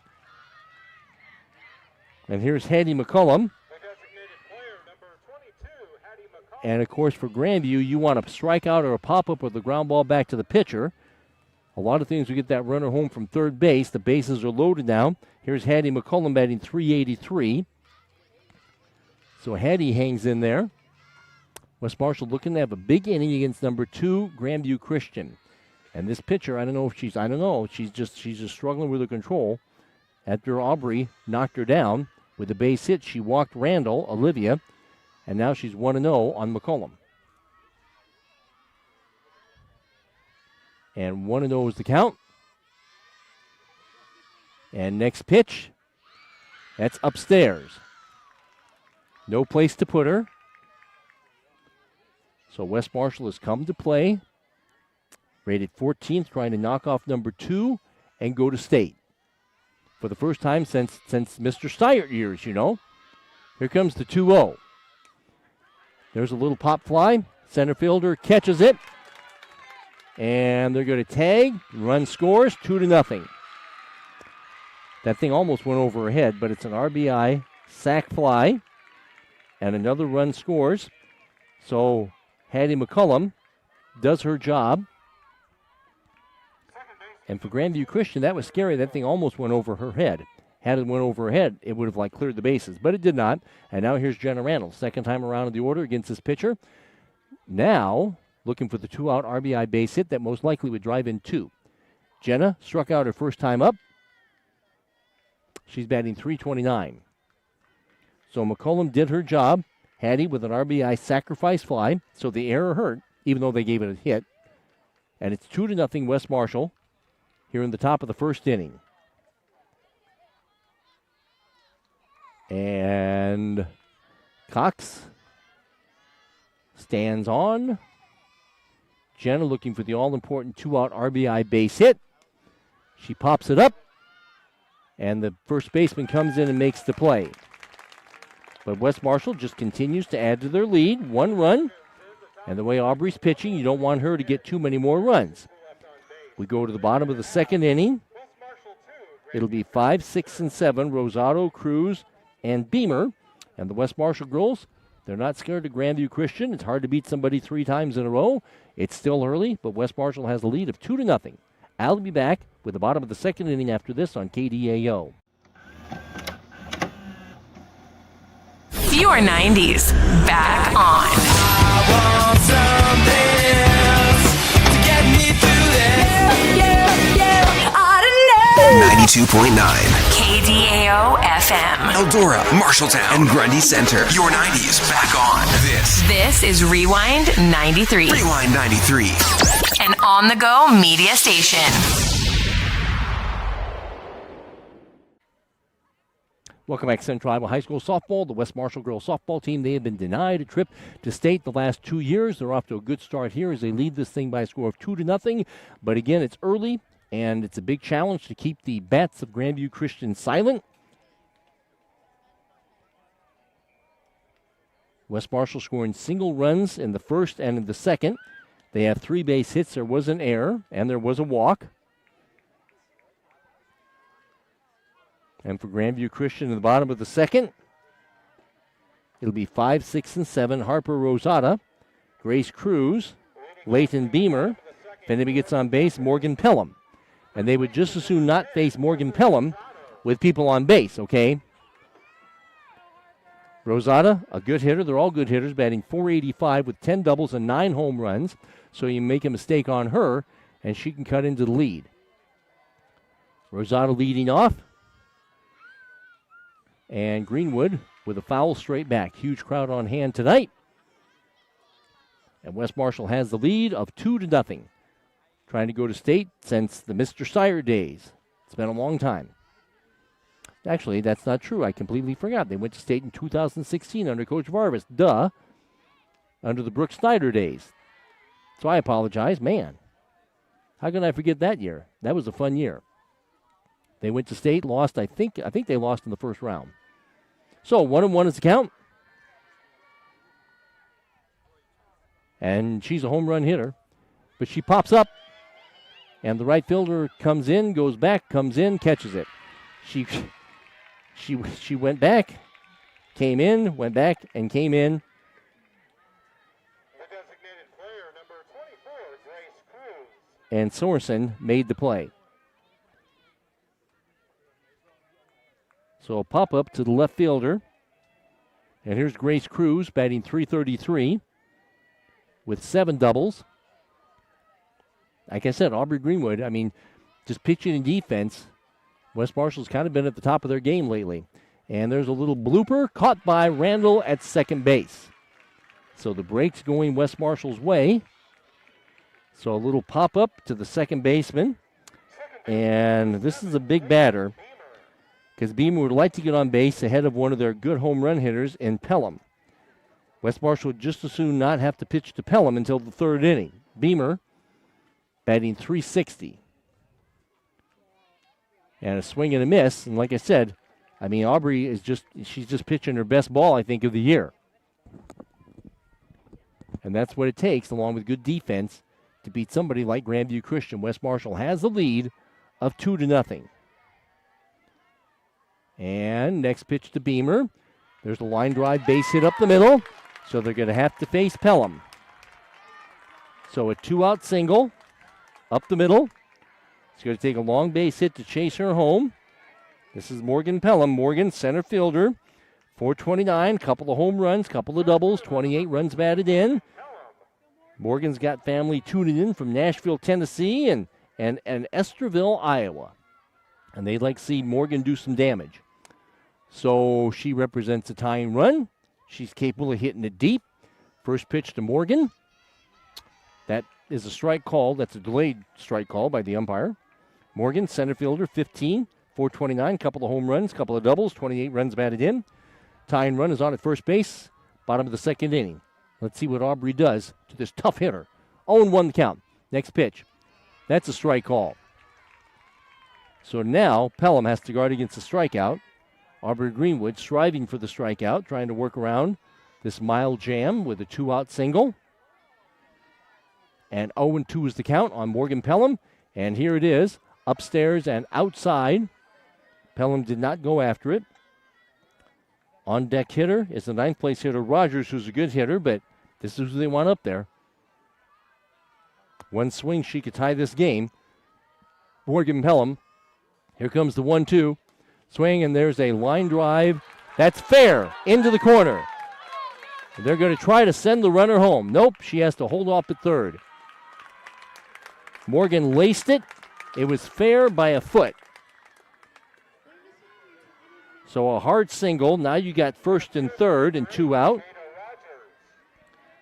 Speaker 2: And here's Hattie McCullum. And, of course, for Grandview, you want a strikeout or a pop-up with the ground ball back to the pitcher. A lot of things will get that runner home from third base. The bases are loaded now. Here's Hattie McCullum batting .383. So Hattie hangs in there. West Marshall looking to have a big inning against number 2, Grandview Christian. And this pitcher, she's just struggling with her control. After Aubrey knocked her down with a base hit, she walked Randall, Olivia, and now she's 1-0 on McCullum. And 1-0 is the count. And next pitch, that's upstairs. No place to put her. So West Marshall has come to play. Rated 14th, trying to knock off number 2 and go to state. For the first time since Mr. Steyert years, you know. Here comes the 2-0. There's a little pop fly. Center fielder catches it. And they're going to tag. Run scores 2-0. That thing almost went over her head, but it's an RBI sac fly. And another run scores. So Hattie McCullum does her job. And for Grandview Christian, that was scary. That thing almost went over her head. had it went over her head, it would have cleared the bases, but it did not. And now here's Jenna Randall, second time around in the order against this pitcher. Now looking for the 2-out RBI base hit that most likely would drive in 2. Jenna struck out her first time up. She's batting .329. So McCollum did her job. Hattie with an RBI sacrifice fly, so the error hurt, even though they gave it a hit. And it's 2-0 West Marshall here in the top of the first inning. And Cox stands on. Jenna looking for the all-important 2-out RBI base hit. She pops it up, and the first baseman comes in and makes the play. But West Marshall just continues to add to their lead, 1 run. And the way Aubrey's pitching, you don't want her to get too many more runs. We go to the bottom of the second inning. It'll be 5, 6, and 7, Rosado, Cruz, and Beamer. And the West Marshall girls, they're not scared of Grandview Christian. It's hard to beat somebody 3 times in a row. It's still early, but West Marshall has a lead of 2-0. I'll be back with the bottom of the second inning after this on KDAO.
Speaker 7: Your 90s back on.
Speaker 8: I want something else to get me through this. Yeah, I don't know.
Speaker 9: 92.9
Speaker 7: KDAO FM.
Speaker 9: Eldora, Marshalltown, and Grundy Center. Your 90s back on.
Speaker 7: This is Rewind 93.
Speaker 9: Rewind 93.
Speaker 7: An on-the-go media station.
Speaker 2: Welcome back to Central Iowa High School softball. The West Marshall girls softball team, they have been denied a trip to state the last 2 years. They're off to a good start here as they lead this thing by a score of 2-0. But again, it's early, and it's a big challenge to keep the bats of Grandview Christian silent. West Marshall scoring single runs in the first and in the second. They have 3 base hits. There was an error, and there was a walk. And for Grandview Christian in the bottom of the second, it'll be 5, 6, and 7. Harper Rosada, Grace Cruz, Leighton Beamer. If anybody gets on base, Morgan Pelham. And they would just as soon not face Morgan Pelham with people on base, okay? Rosada, a good hitter. They're all good hitters, batting .485 with 10 doubles and 9 home runs. So you make a mistake on her, and she can cut into the lead. Rosada leading off. And Greenwood with a foul straight back. Huge crowd on hand tonight. And West Marshall has the lead of 2-0. Trying to go to state since the Mr. Sire days. It's been a long time. Actually, that's not true. I completely forgot. They went to state in 2016 under Coach Vargas. Duh. Under the Brooks Snyder days. So I apologize. Man, how can I forget that year? That was a fun year. They went to state, lost, I think they lost in the first round. So 1-1 is the count. And she's a home run hitter. But she pops up. And the right fielder comes in, goes back, comes in, catches it. She went back, came in, went back, and came in.
Speaker 10: The designated player, number 24, Grace Cruz.
Speaker 2: And Sorensen made the play. So a pop-up to the left fielder. And here's Grace Cruz batting .333 with 7 doubles. Like I said, Aubrey Greenwood, just pitching and defense, West Marshall's kind of been at the top of their game lately. And there's a little blooper caught by Randall at second base. So the break's going West Marshall's way. So a little pop-up to the second baseman. And this is a big batter, because Beamer would like to get on base ahead of one of their good home run hitters in Pelham. West Marshall would just as soon not have to pitch to Pelham until the third inning. Beamer batting .360. And a swing and a miss. And like I said, Aubrey she's just pitching her best ball, I think, of the year. And that's what it takes, along with good defense, to beat somebody like Grandview Christian. West Marshall has the lead of 2-0. And next pitch to Beamer. There's a line drive base hit up the middle. So they're going to have to face Pelham. So a 2-out single up the middle. It's going to take a long base hit to chase her home. This is Morgan Pelham. Morgan, center fielder. 429, couple of home runs, couple of doubles, 28 runs batted in. Morgan's got family tuning in from Nashville, Tennessee, and Esterville, Iowa. And they'd like to see Morgan do some damage. So she represents a tying run. She's capable of hitting it deep. First pitch to Morgan. That is a strike call. That's a delayed strike call by the umpire. Morgan, center fielder, 15, 429, couple of home runs, couple of doubles, 28 runs batted in. Tying run is on at first base, bottom of the second inning. Let's see what Aubrey does to this tough hitter. 0-1 the count. Next pitch. That's a strike call. So now Pelham has to guard against the strikeout. Aubrey Greenwood striving for the strikeout, trying to work around this mild jam with a 2-out single. And 0-2 is the count on Morgan Pelham. And here it is, upstairs and outside. Pelham did not go after it. On deck hitter is the ninth place hitter, Rogers, who's a good hitter, but this is who they want up there. One swing, she could tie this game. Morgan Pelham. Here comes the 1-2. Swing, and there's a line drive. That's fair. Into the corner. They're going to try to send the runner home. Nope, she has to hold off at third. Morgan laced it. It was fair by a foot. So a hard single. Now you got first and third and 2 out.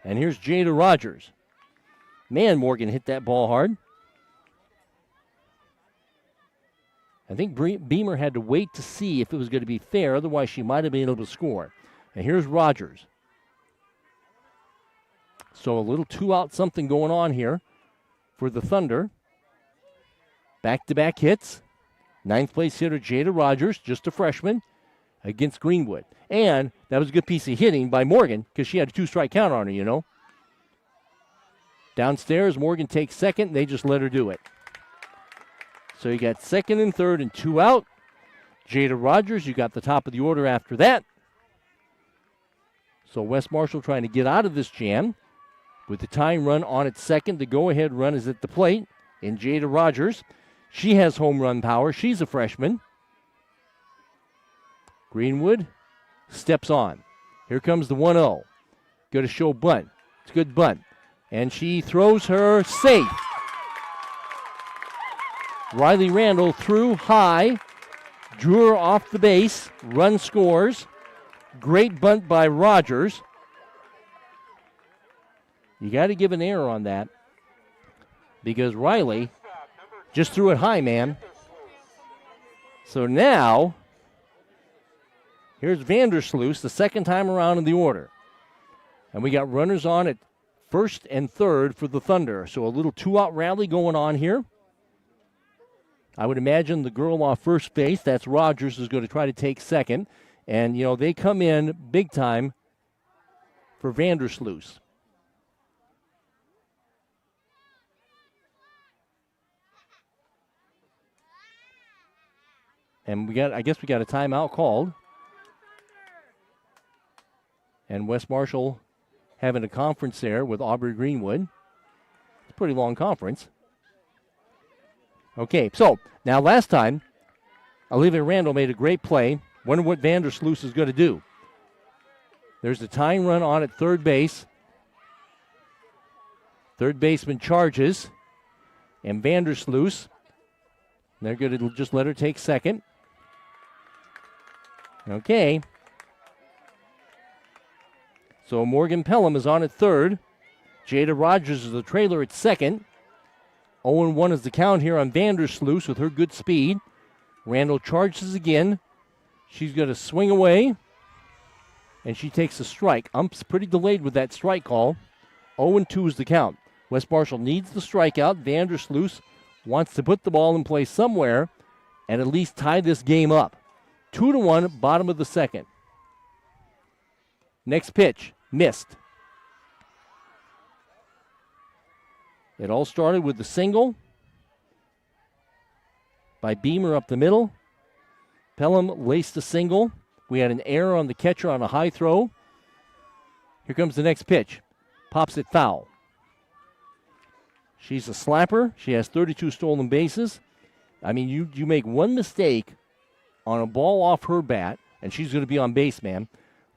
Speaker 2: And here's Jada Rogers. Man, Morgan hit that ball hard. I think Beamer had to wait to see if it was going to be fair. Otherwise, she might have been able to score. And here's Rogers. So a little 2-out something going on here for the Thunder. Back-to-back hits. Ninth place hitter Jada Rogers, just a freshman, against Greenwood. And that was a good piece of hitting by Morgan because she had a 2-strike count on her, you know. Downstairs, Morgan takes second. They just let her do it. So you got second and third and 2 out. Jada Rogers, you got the top of the order after that. So West Marshall trying to get out of this jam with the tying run on its second. The go-ahead run is at the plate in Jada Rogers. She has home run power. She's a freshman. Greenwood steps on. Here comes the 1-0. Going to show bunt. It's a good bunt. And she throws her safe. Riley Randall threw high, drew her off the base, run scores. Great bunt by Rogers. You got to give an error on that because Riley just threw it high, man. So now, here's Vandersloot, the second time around in the order. And we got runners on at first and third for the Thunder. So a little 2-out rally going on here. I would imagine the girl off first base, that's Rogers, is going to try to take second. And, you know, they come in big time for Vandersloot. And I guess we got a timeout called. And West Marshall having a conference there with Aubrey Greenwood. It's a pretty long conference. Okay, so now last time, Olivia Randall made a great play. Wonder what Vandersloot is going to do. There's the tying run on at third base. Third baseman charges. And Vandersloot, they're going to just let her take second. Okay. So Morgan Pelham is on at third. Jada Rogers is the trailer at second. 0-1 is the count here on Vandersloot with her good speed. Randall charges again. She's going to swing away. And she takes a strike. Ump's pretty delayed with that strike call. 0-2 is the count. West Marshall needs the strikeout. Vandersloot wants to put the ball in play somewhere and at least tie this game up. 2-1, bottom of the second. Next pitch, missed. It all started with the single by Beamer up the middle. Pelham laced the single. We had an error on the catcher on a high throw. Here comes the next pitch. Pops it foul. She's a slapper. She has 32 stolen bases. I mean, you make one mistake on a ball off her bat, and she's going to be on base, man.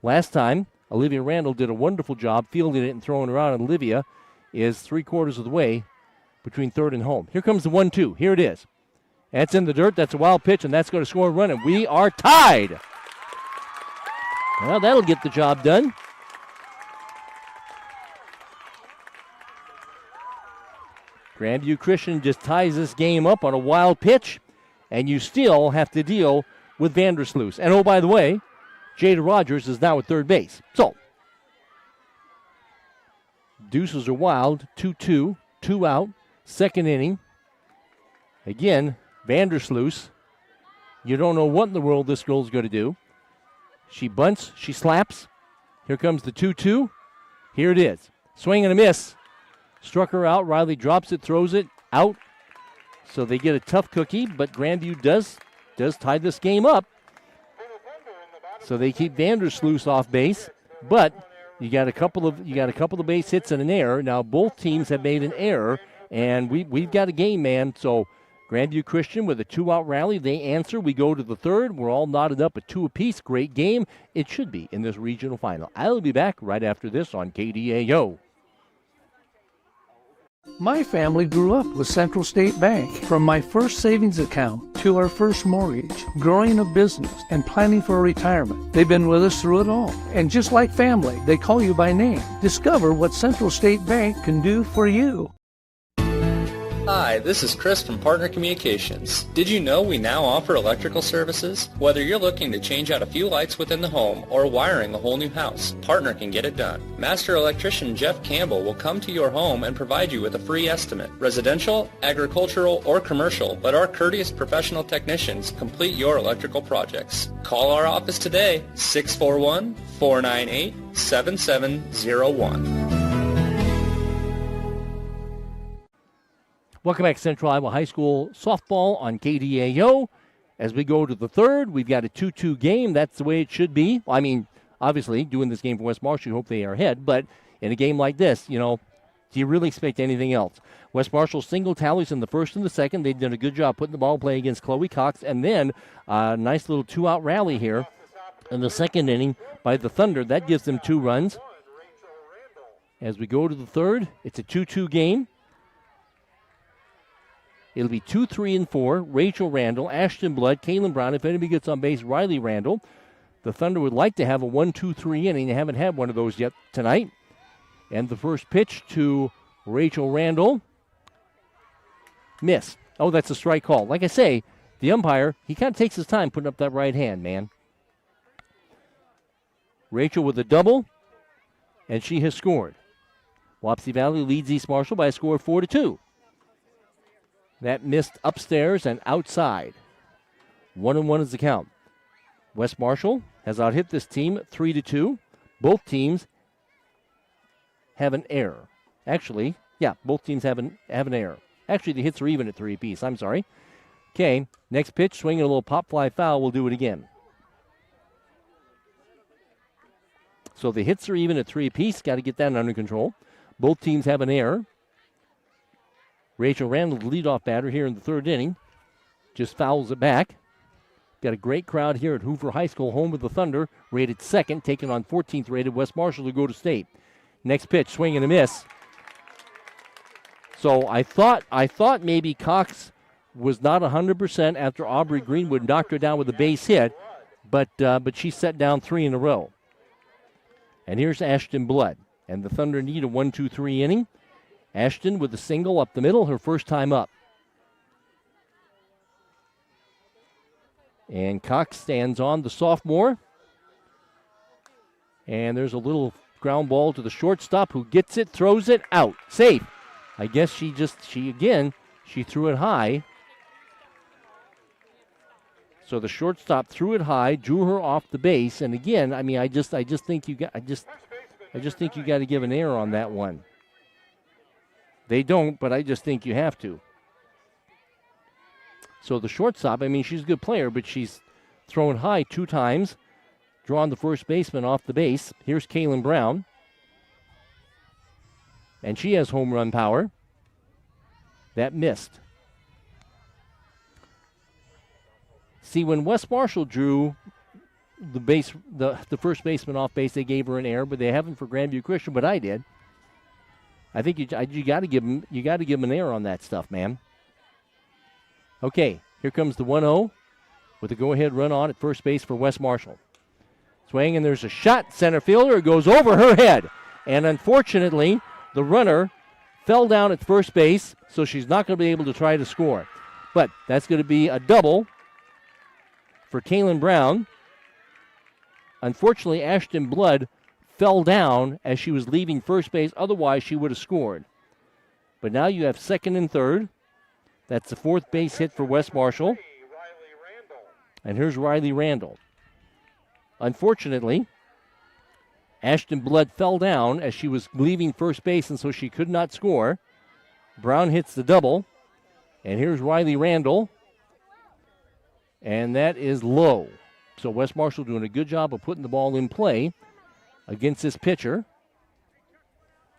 Speaker 2: Last time, Olivia Randall did a wonderful job fielding it and throwing it around, and Olivia is 3/4 of the way between third and home. Here comes the 1-2. Here it is. That's in the dirt. That's a wild pitch, and that's going to score a run, and we are tied. Well, that'll get the job done. Grandview Christian just ties this game up on a wild pitch, and you still have to deal with Vandersloot. And oh, by the way, Jada Rogers is now at third base. So, deuces are wild, 2-2, 2 out, second inning. Again, Vandersloot, you don't know what in the world this girl's going to do. She bunts, she slaps. Here comes the 2-2. Here it is. Swing and a miss. Struck her out. Riley drops it, throws it out. So they get a tough cookie, but Grandview does tie this game up. So they keep Vandersloot off base, but you got a couple of base hits and an error. Now both teams have made an error, and we've got a game, man. So Grandview Christian with a 2-out rally. They answer. We go to the third. We're all knotted up at 2 apiece. Great game. It should be in this regional final. I'll be back right after this on KDAO.
Speaker 3: My family grew up with Central State Bank. From my first savings account to our first mortgage, growing a business, and planning for retirement. They've been with us through it all. And just like family, they call you by name. Discover what Central State Bank can do for you.
Speaker 4: Hi, this is Chris from Partner Communications. Did you know we now offer electrical services? Whether you're looking to change out a few lights within the home or wiring a whole new house, Partner can get it done. Master electrician Jeff Campbell will come to your home and provide you with a free estimate. Residential, agricultural, or commercial, let our courteous professional technicians complete your electrical projects. Call our office today, 641-498-7701.
Speaker 2: Welcome back to Central Iowa High School softball on KDAO. As we go to the third, we've got a 2-2 game. That's the way it should be. I mean, obviously, doing this game for West Marshall, you hope they are ahead. But in a game like this, do you really expect anything else? West Marshall single tallies in the first and the second. They've done a good job putting the ball play against Chloe Cox. And then a nice little 2-out rally here in the second inning by the Thunder. That gives them 2 runs. As we go to the third, it's a 2-2 game. It'll be 2, 3, and 4. Rachel Randall, Ashton Blood, Kaylin Brown. If anybody gets on base, Riley Randall. The Thunder would like to have a 1-2-3 inning. They haven't had one of those yet tonight. And the first pitch to Rachel Randall. Miss. Oh, that's a strike call. Like I say, the umpire, he kind of takes his time putting up that right hand, man. Rachel with a double, and she has scored. Wapsie Valley leads East Marshall by a score of 4-2. That missed upstairs and outside. 1-1 is the count. West Marshall has out-hit this team 3-2. Both teams have an error. Actually, yeah, both teams have an error. Actually, the hits are even at 3 apiece. I'm sorry. Okay, next pitch, swinging a little pop fly foul. We'll do it again. So the hits are even at 3 apiece. Got to get that under control. Both teams have an error. Rachel Randall, the leadoff batter here in the third inning, just fouls it back. Got a great crowd here at Hoover High School, home of the Thunder, rated second, taking on 14th rated West Marshall to go to state. Next pitch, swing and a miss. So I thought maybe Cox was not 100% after Aubrey Greenwood knocked her down with a base hit, but she set down 3 in a row. And here's Ashton Blood, and the Thunder need a 1-2-3 inning. Ashton with a single up the middle, her first time up. And Cox stands on, the sophomore. And there's a little ground ball to the shortstop who gets it, throws it out. Safe. I guess she threw it high. So the shortstop threw it high, drew her off the base. And again, I mean, I just think you got to give an error on that one. They don't, but I just think you have to. So the shortstop, I mean, she's a good player, but she's thrown high 2 times, drawn the first baseman off the base. Here's Kaylin Brown. And she has home run power. That missed. See, when West Marshall drew the first baseman off base, they gave her an error, but they haven't for Grandview Christian. But I did. I think you got to give him an error on that stuff, man. Okay, here comes the 1-0 with a go-ahead run on at first base for West Marshall. Swing, and there's a shot. Center fielder. It goes over her head. And unfortunately, the runner fell down at first base, so she's not going to be able to try to score. But that's going to be a double for Kaylin Brown. Unfortunately, Ashton Blood fell down as she was leaving first base. Otherwise, she would have scored. But now you have second and third. That's the fourth base hit for West Marshall. And here's Riley Randall. Unfortunately, Ashton Blood fell down as she was leaving first base, and so she could not score. Brown hits the double. And here's Riley Randall. And that is low. So West Marshall doing a good job of putting the ball in play against this pitcher.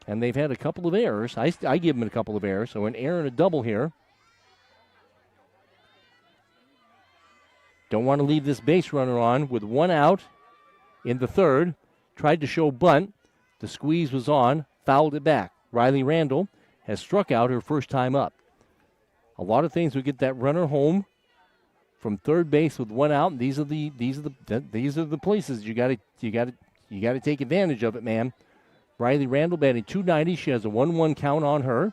Speaker 2: And they've had a couple of errors. I give them a couple of errors. So an error and a double here. Don't want to leave this base runner on with one out in the third. Tried to show bunt. The squeeze was on. Fouled it back. Riley Randall has struck out her first time up. A lot of things would get that runner home from third base with one out. And these are the places you got to take advantage of it, man. Riley Randall batting .290. She has a 1-1 count on her.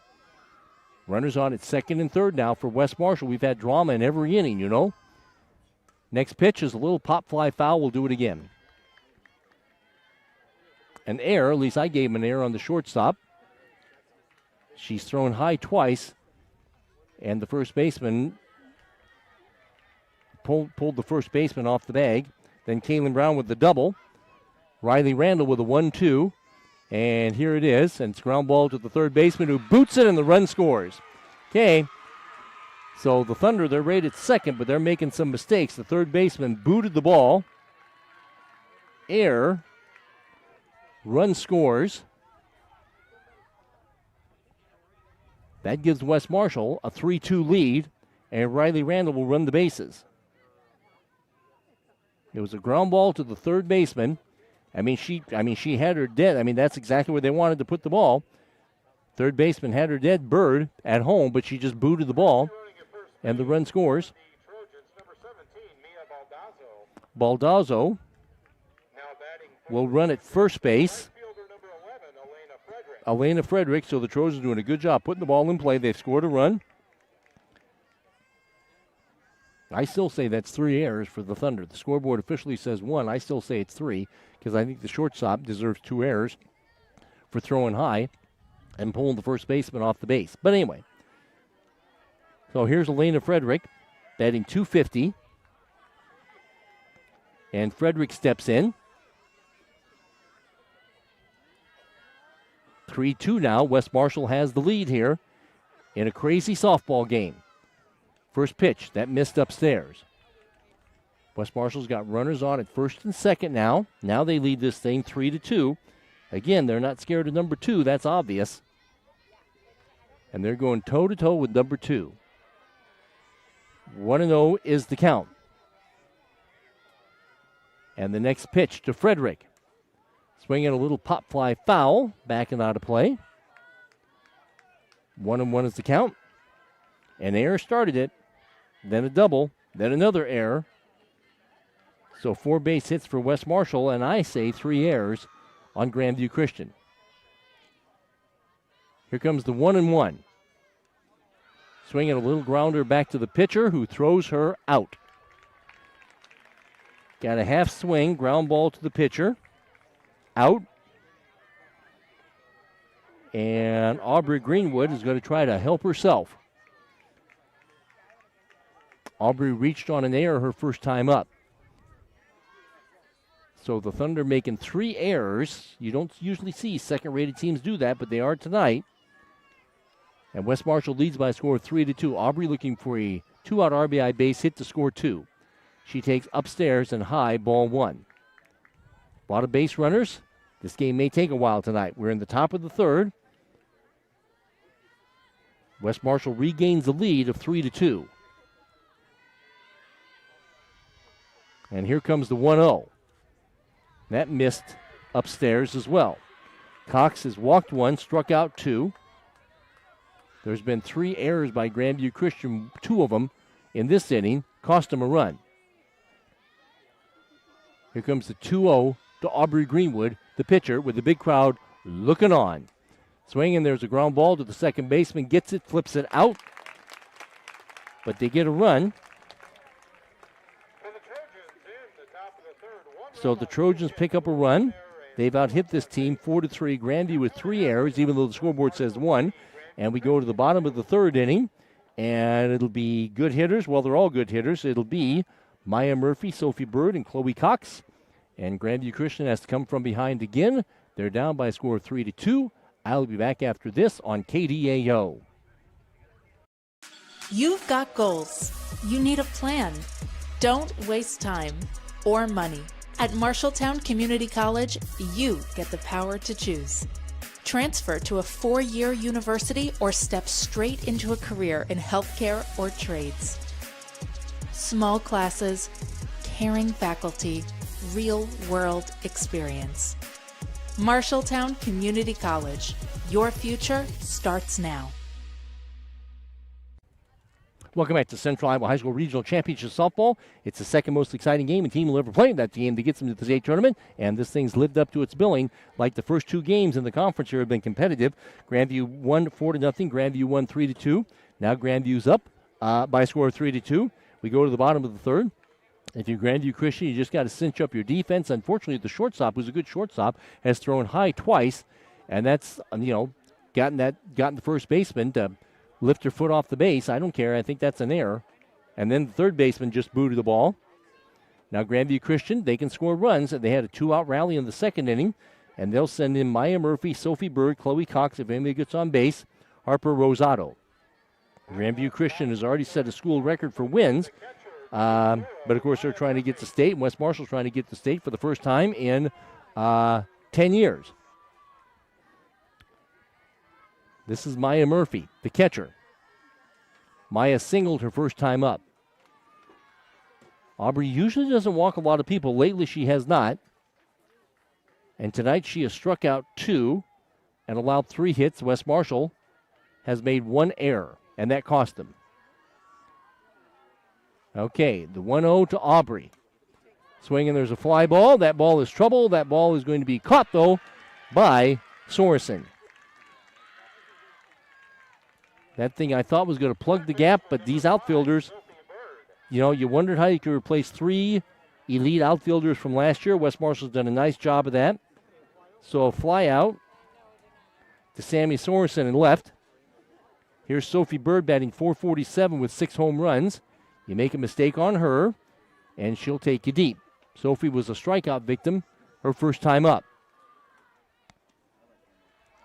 Speaker 2: Runners on at second and third now for West Marshall. We've had drama in every inning, you know. Next pitch is a little pop fly foul. We'll do it again. An error, at least I gave him an error on the shortstop. She's thrown high twice, and the first baseman pulled the first baseman off the bag. Then Kaylin Brown with the double. Riley Randall with a 1-2. And here it is. And it's ground ball to the third baseman who boots it, and the run scores. Okay. So the Thunder, they're rated second, but they're making some mistakes. The third baseman booted the ball. Error. Run scores. That gives West Marshall a 3-2 lead, and Riley Randall will run the bases. It was a ground ball to the third baseman. She had her dead. That's exactly where they wanted to put the ball. Third baseman had her dead bird at home, but she just booted the ball, and the run scores. Baldazzo will run at first base. Elena Frederick, so the Trojans doing a good job putting the ball in play. They've scored a run. I still say that's 3 errors for the Thunder. The scoreboard officially says 1. I still say it's 3 because I think the shortstop deserves 2 errors for throwing high and pulling the first baseman off the base. But anyway, so here's Elena Frederick batting .250. And Frederick steps in. 3-2 now. West Marshall has the lead here in a crazy softball game. First pitch, that missed upstairs. West Marshall's got runners on at first and second now. Now they lead this thing 3-2. Again, they're not scared of number 2. That's obvious. And they're going toe-to-toe with number 2. 1-0 is the count. And the next pitch to Frederick. Swinging a little pop fly foul. Back and out of play. 1-1 is the count. An error started it. Then a double. Then another error. So 4 base hits for West Marshall. And I say 3 errors on Grandview Christian. Here comes the 1-1. Swinging a little grounder back to the pitcher who throws her out. Got a half swing. Ground ball to the pitcher. Out. And Aubrey Greenwood is going to try to help herself. Aubrey reached on an error her first time up. So the Thunder making 3 errors. You don't usually see second-rated teams do that, but they are tonight. And West Marshall leads by a score of 3-2. Aubrey looking for a 2-out RBI base hit to score 2. She takes upstairs and high, ball 1. A lot of base runners. This game may take a while tonight. We're in the top of the third. West Marshall regains the lead of 3-2. And here comes the 1-0. That missed upstairs as well. Cox has walked one, struck out two. There's been 3 errors by Grandview Christian, 2 of them in this inning, cost them a run. Here comes the 2-0 to Aubrey Greenwood, the pitcher, with the big crowd looking on. Swinging, there's a ground ball to the second baseman, gets it, flips it out. But they get a run. So the Trojans pick up a run. They've out-hit this team 4-3. Grandview with 3 errors, even though the scoreboard says 1. And we go to the bottom of the 3rd inning, and it'll be good hitters. Well, they're all good hitters. It'll be Maya Murphy, Sophie Bird, and Chloe Cox. And Grandview Christian has to come from behind again. They're down by a score of 3-2. I'll be back after this on KDAO.
Speaker 5: You've got goals. You need a plan. Don't waste time or money. At Marshalltown Community College, you get the power to choose. Transfer to a 4-year university or step straight into a career in healthcare or trades. Small classes, caring faculty, real-world experience. Marshalltown Community College. Your future starts now.
Speaker 2: Welcome back to Central Iowa High School Regional Championship Softball. It's the second most exciting game a team will ever play. That's the game that gets them to the state tournament, and this thing's lived up to its billing. Like the first 2 games in the conference here have been competitive. Grandview won 4-0. Grandview won 3-2. Now Grandview's up by a score of 3-2. We go to the bottom of the 3rd. If you're Grandview Christian, you just got to cinch up your defense. Unfortunately, the shortstop, who's a good shortstop, has thrown high twice, and that's gotten the first baseman to lift her foot off the base. I don't care. I think that's an error. And then the third baseman just booted the ball. Now Grandview Christian, they can score runs. They had a 2-out rally in the 2nd inning, and they'll send in Maya Murphy, Sophie Bird, Chloe Cox if anybody gets on base, Harper Rosado. Grandview Christian has already set a school record for wins, but of course they're trying to get to state, and West Marshall's trying to get to state for the first time in 10 years. This is Maya Murphy, the catcher. Maya singled her first time up. Aubrey usually doesn't walk a lot of people. Lately she has not. And tonight she has struck out 2 and allowed 3 hits. West Marshall has made 1 error, and that cost them. Okay, the 1-0 to Aubrey. Swinging, there's a fly ball. That ball is trouble. That ball is going to be caught, though, by Sorensen. That thing I thought was going to plug the gap, but these outfielders, you wondered how you could replace 3 elite outfielders from last year. West Marshall's done a nice job of that. So a fly out to Sammy Sorensen in left. Here's Sophie Bird batting .447 with 6 home runs. You make a mistake on her, and she'll take you deep. Sophie was a strikeout victim her first time up.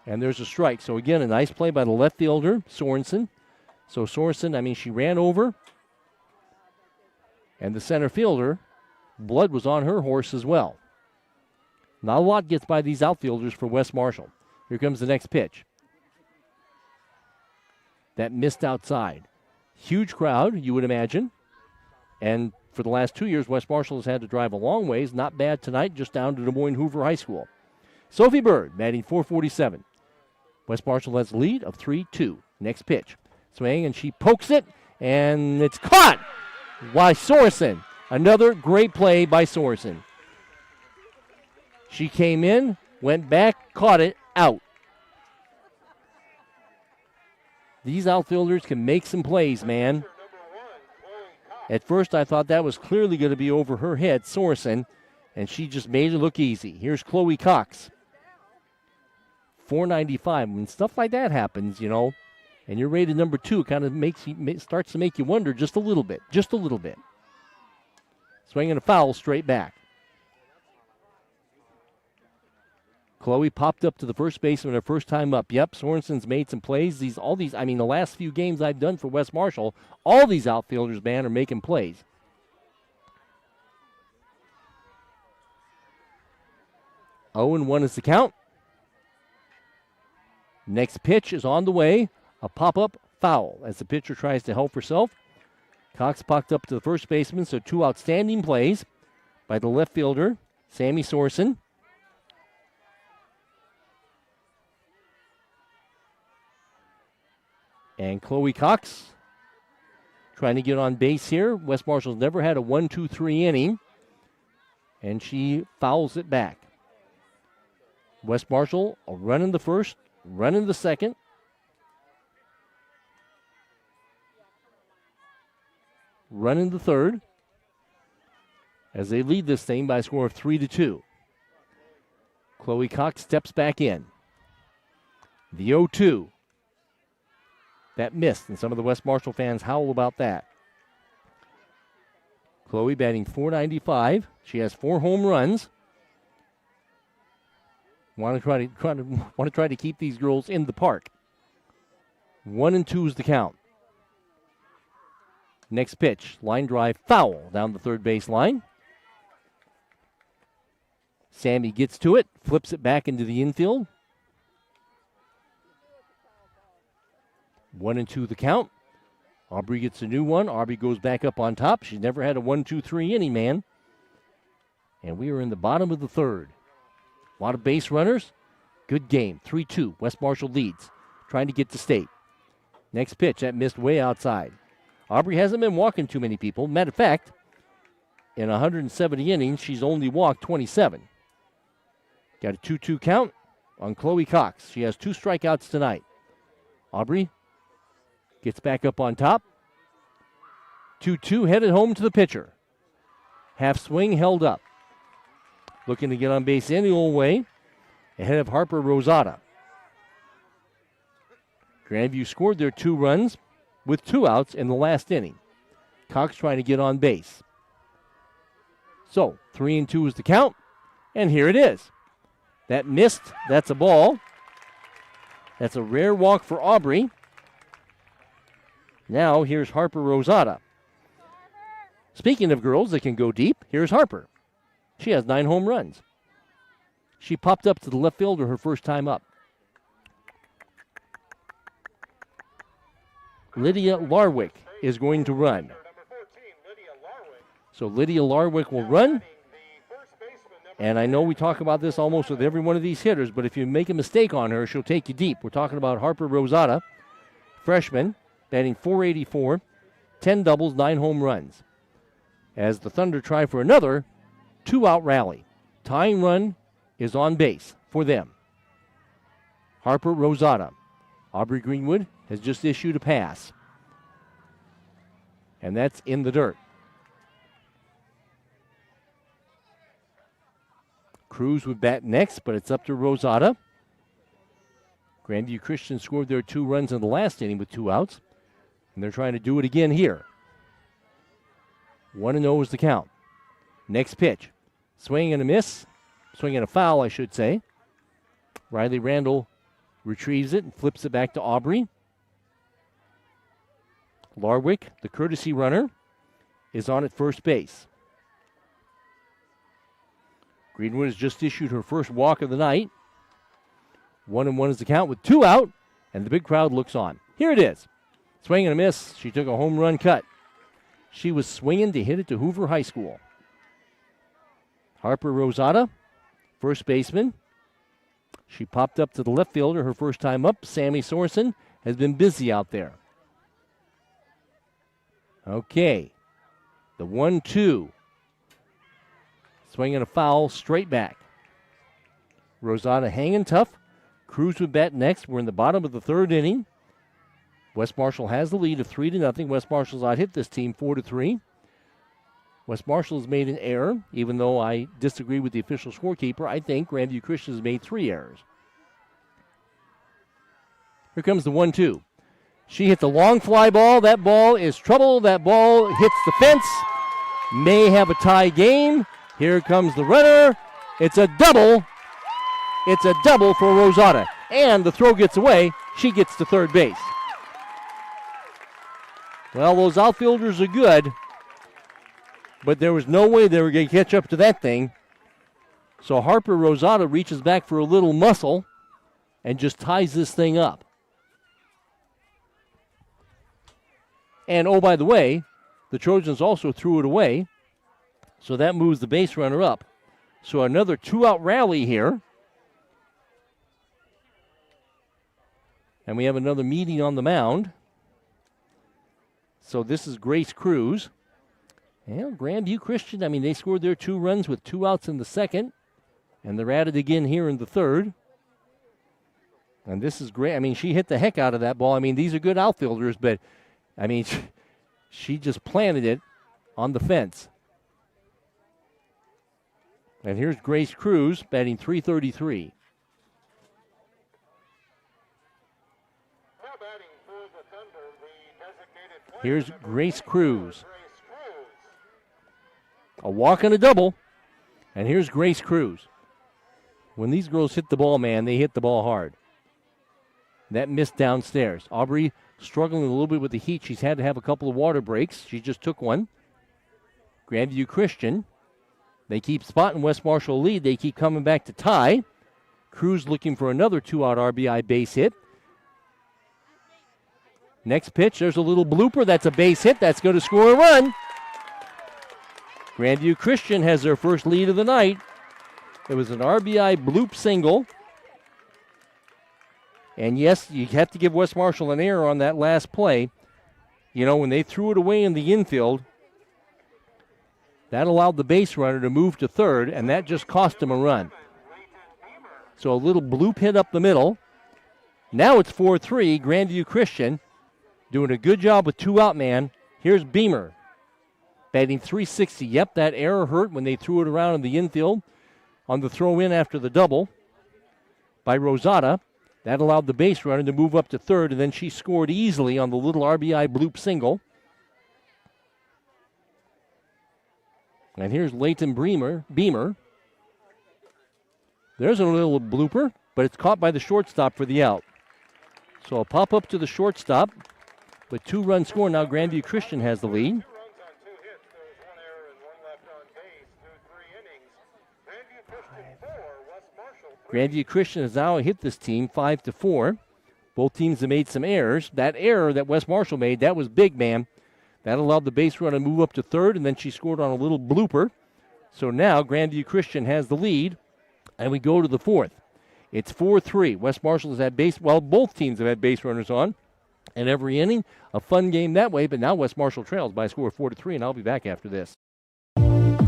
Speaker 2: And there's a strike. So, again, a nice play by the left fielder, Sorensen. So, Sorensen, she ran over. And the center fielder, blood was on her horse as well. Not a lot gets by these outfielders for West Marshall. Here comes the next pitch. That missed outside. Huge crowd, you would imagine. And for the last 2 years, West Marshall has had to drive a long ways. Not bad tonight, just down to DM Hoover High School. Sophie Bird, batting .447. West Marshall has a lead of 3-2. Next pitch. Swing, and she pokes it, and it's caught by Sorensen. Another great play by Sorensen. She came in, went back, caught it, out. These outfielders can make some plays, man. At first, I thought that was clearly going to be over her head, Sorensen, and she just made it look easy. Here's Chloe Cox. .495. When stuff like that happens, and you're rated number 2, it kind of starts to make you wonder just a little bit. Just a little bit. Swinging a foul straight back. Chloe popped up to the first baseman her first time up. Yep, Sorensen's made some plays. The last few games I've done for West Marshall, all these outfielders, man, are making plays. Oh, 1 is the count. Next pitch is on the way. A pop-up foul as the pitcher tries to help herself. Cox popped up to the first baseman, so 2 outstanding plays. by the left fielder, Sammy Sorson. And Chloe Cox trying to get on base here. West Marshall's never had a 1-2-3 inning. And she fouls it back. West Marshall a run in the first, run in the second. Run in the third. As they lead this thing by a score of 3-2. Chloe Cox steps back in. The 0-2. That missed, and some of the West Marshall fans howl about that. Chloe batting .495. She has 4 home runs. Want to try to keep these girls in the park. 1-2 is the count. Next pitch, line drive, foul down the third base line. Sammy gets to it, flips it back into the infield. 1-2 the count. Aubrey gets a new one. Aubrey goes back up on top. She's never had a 1-2-3 inning, man. And we are in the bottom of the third. A lot of base runners. Good game. 3-2. West Marshall leads. Trying to get to state. Next pitch, that missed way outside. Aubrey hasn't been walking too many people. Matter of fact, in 170 innings, she's only walked 27. Got a 2-2 count on Chloe Cox. She has 2 strikeouts tonight. Aubrey gets back up on top. 2-2 headed home to the pitcher. Half swing held up. Looking to get on base any old way. Ahead of Harper Rosada. Grandview scored their 2 runs with 2 outs in the last inning. Cox trying to get on base. So 3-2 is the count. And here it is. That missed. That's a ball. That's a rare walk for Aubrey. Now here's Harper Rosada. Speaking of girls that can go deep, here's Harper. She has 9 home runs. She popped up to the left fielder her first time up. Lydia Larwick is going to run. So Lydia Larwick will run. And I know we talk about this almost with every one of these hitters, but if you make a mistake on her, she'll take you deep. We're talking about Harper Rosada, freshman, batting .484, 10 doubles, 9 home runs. As the Thunder try for another 2-out rally. Tying run is on base for them. Harper Rosada. Aubrey Greenwood has just issued a pass. And that's in the dirt. Cruz would bat next, but it's up to Rosada. Grandview Christian scored their 2 runs in the last inning with 2 outs. And they're trying to do it again here. 1-0 is the count. Next pitch. Swing and a miss. Swing and a foul, I should say. Riley Randall retrieves it and flips it back to Aubrey. Larwick, the courtesy runner, is on at first base. Greenwood has just issued her first walk of the night. 1-1 is the count with 2 out, and the big crowd looks on. Here it is. Swing and a miss. She took a home run cut. She was swinging to hit it to Hoover High School. Harper Rosada, first baseman. She popped up to the left fielder her first time up. Sammy Sorson has been busy out there. Okay. The 1-2. Swing and a foul straight back. Rosada hanging tough. Cruz would bat next. We're in the bottom of the third inning. West Marshall has the lead of 3-0. West Marshall's out hit this team 4-3. West Marshall has made an error, even though I disagree with the official scorekeeper. I think Grandview Christian has made 3 errors. Here comes the 1-2. She hit the long fly ball. That ball is trouble. That ball hits the fence. May have a tie game. Here comes the runner. It's a double. It's a double for Rosada. And the throw gets away. She gets to third base. Well, those outfielders are good, but there was no way they were going to catch up to that thing. So Harper Rosada reaches back for a little muscle and just ties this thing up. And, oh, by the way, the Trojans also threw it away. So that moves the base runner up. So another 2-out rally here. And we have another meeting on the mound. So this is Grace Cruz. And Grandview Christian, I mean, they scored their 2 runs with 2 outs in the second. And they're at it again here in the third. And this is great. I mean, she hit the heck out of that ball. I mean, these are good outfielders, but, I mean, she just planted it on the fence. And here's Grace Cruz batting .333. Here's Grace Cruz. A walk and a double. And here's Grace Cruz. When these girls hit the ball, man, they hit the ball hard. That missed downstairs. Aubrey struggling a little bit with the heat. She's had to have a couple of water breaks. She just took one. Grandview Christian. They keep spotting West Marshall lead. They keep coming back to tie. Cruz looking for another 2-out RBI base hit. Next pitch, there's a little blooper. That's a base hit. That's going to score a run. Grandview Christian has their first lead of the night. It was an RBI bloop single. And yes, you have to give West Marshall an error on that last play. You know, when they threw it away in the infield, that allowed the base runner to move to third, and that just cost him a run. So a little bloop hit up the middle. Now it's 4-3, Grandview Christian doing a good job with 2-out man. Here's Beamer batting .360. Yep, that error hurt when they threw it around in the infield on the throw-in after the double by Rosada. That allowed the base runner to move up to third, and then she scored easily on the little RBI bloop single. And here's Leighton Beamer. There's a little blooper, but it's caught by the shortstop for the out. So a pop-up to the shortstop with 2-run score. Now Grandview Christian has the lead. Grandview Christian has now hit this team 5-4. Both teams have made some errors. That error that West Marshall made, that was big, man. That allowed the base runner to move up to third, and then she scored on a little blooper. So now Grandview Christian has the lead, and we go to the fourth. It's 4-3. West Marshall has had both teams have had base runners on. And every inning, a fun game that way, but now West Marshall trails by a score of 4-3, and I'll be back after this.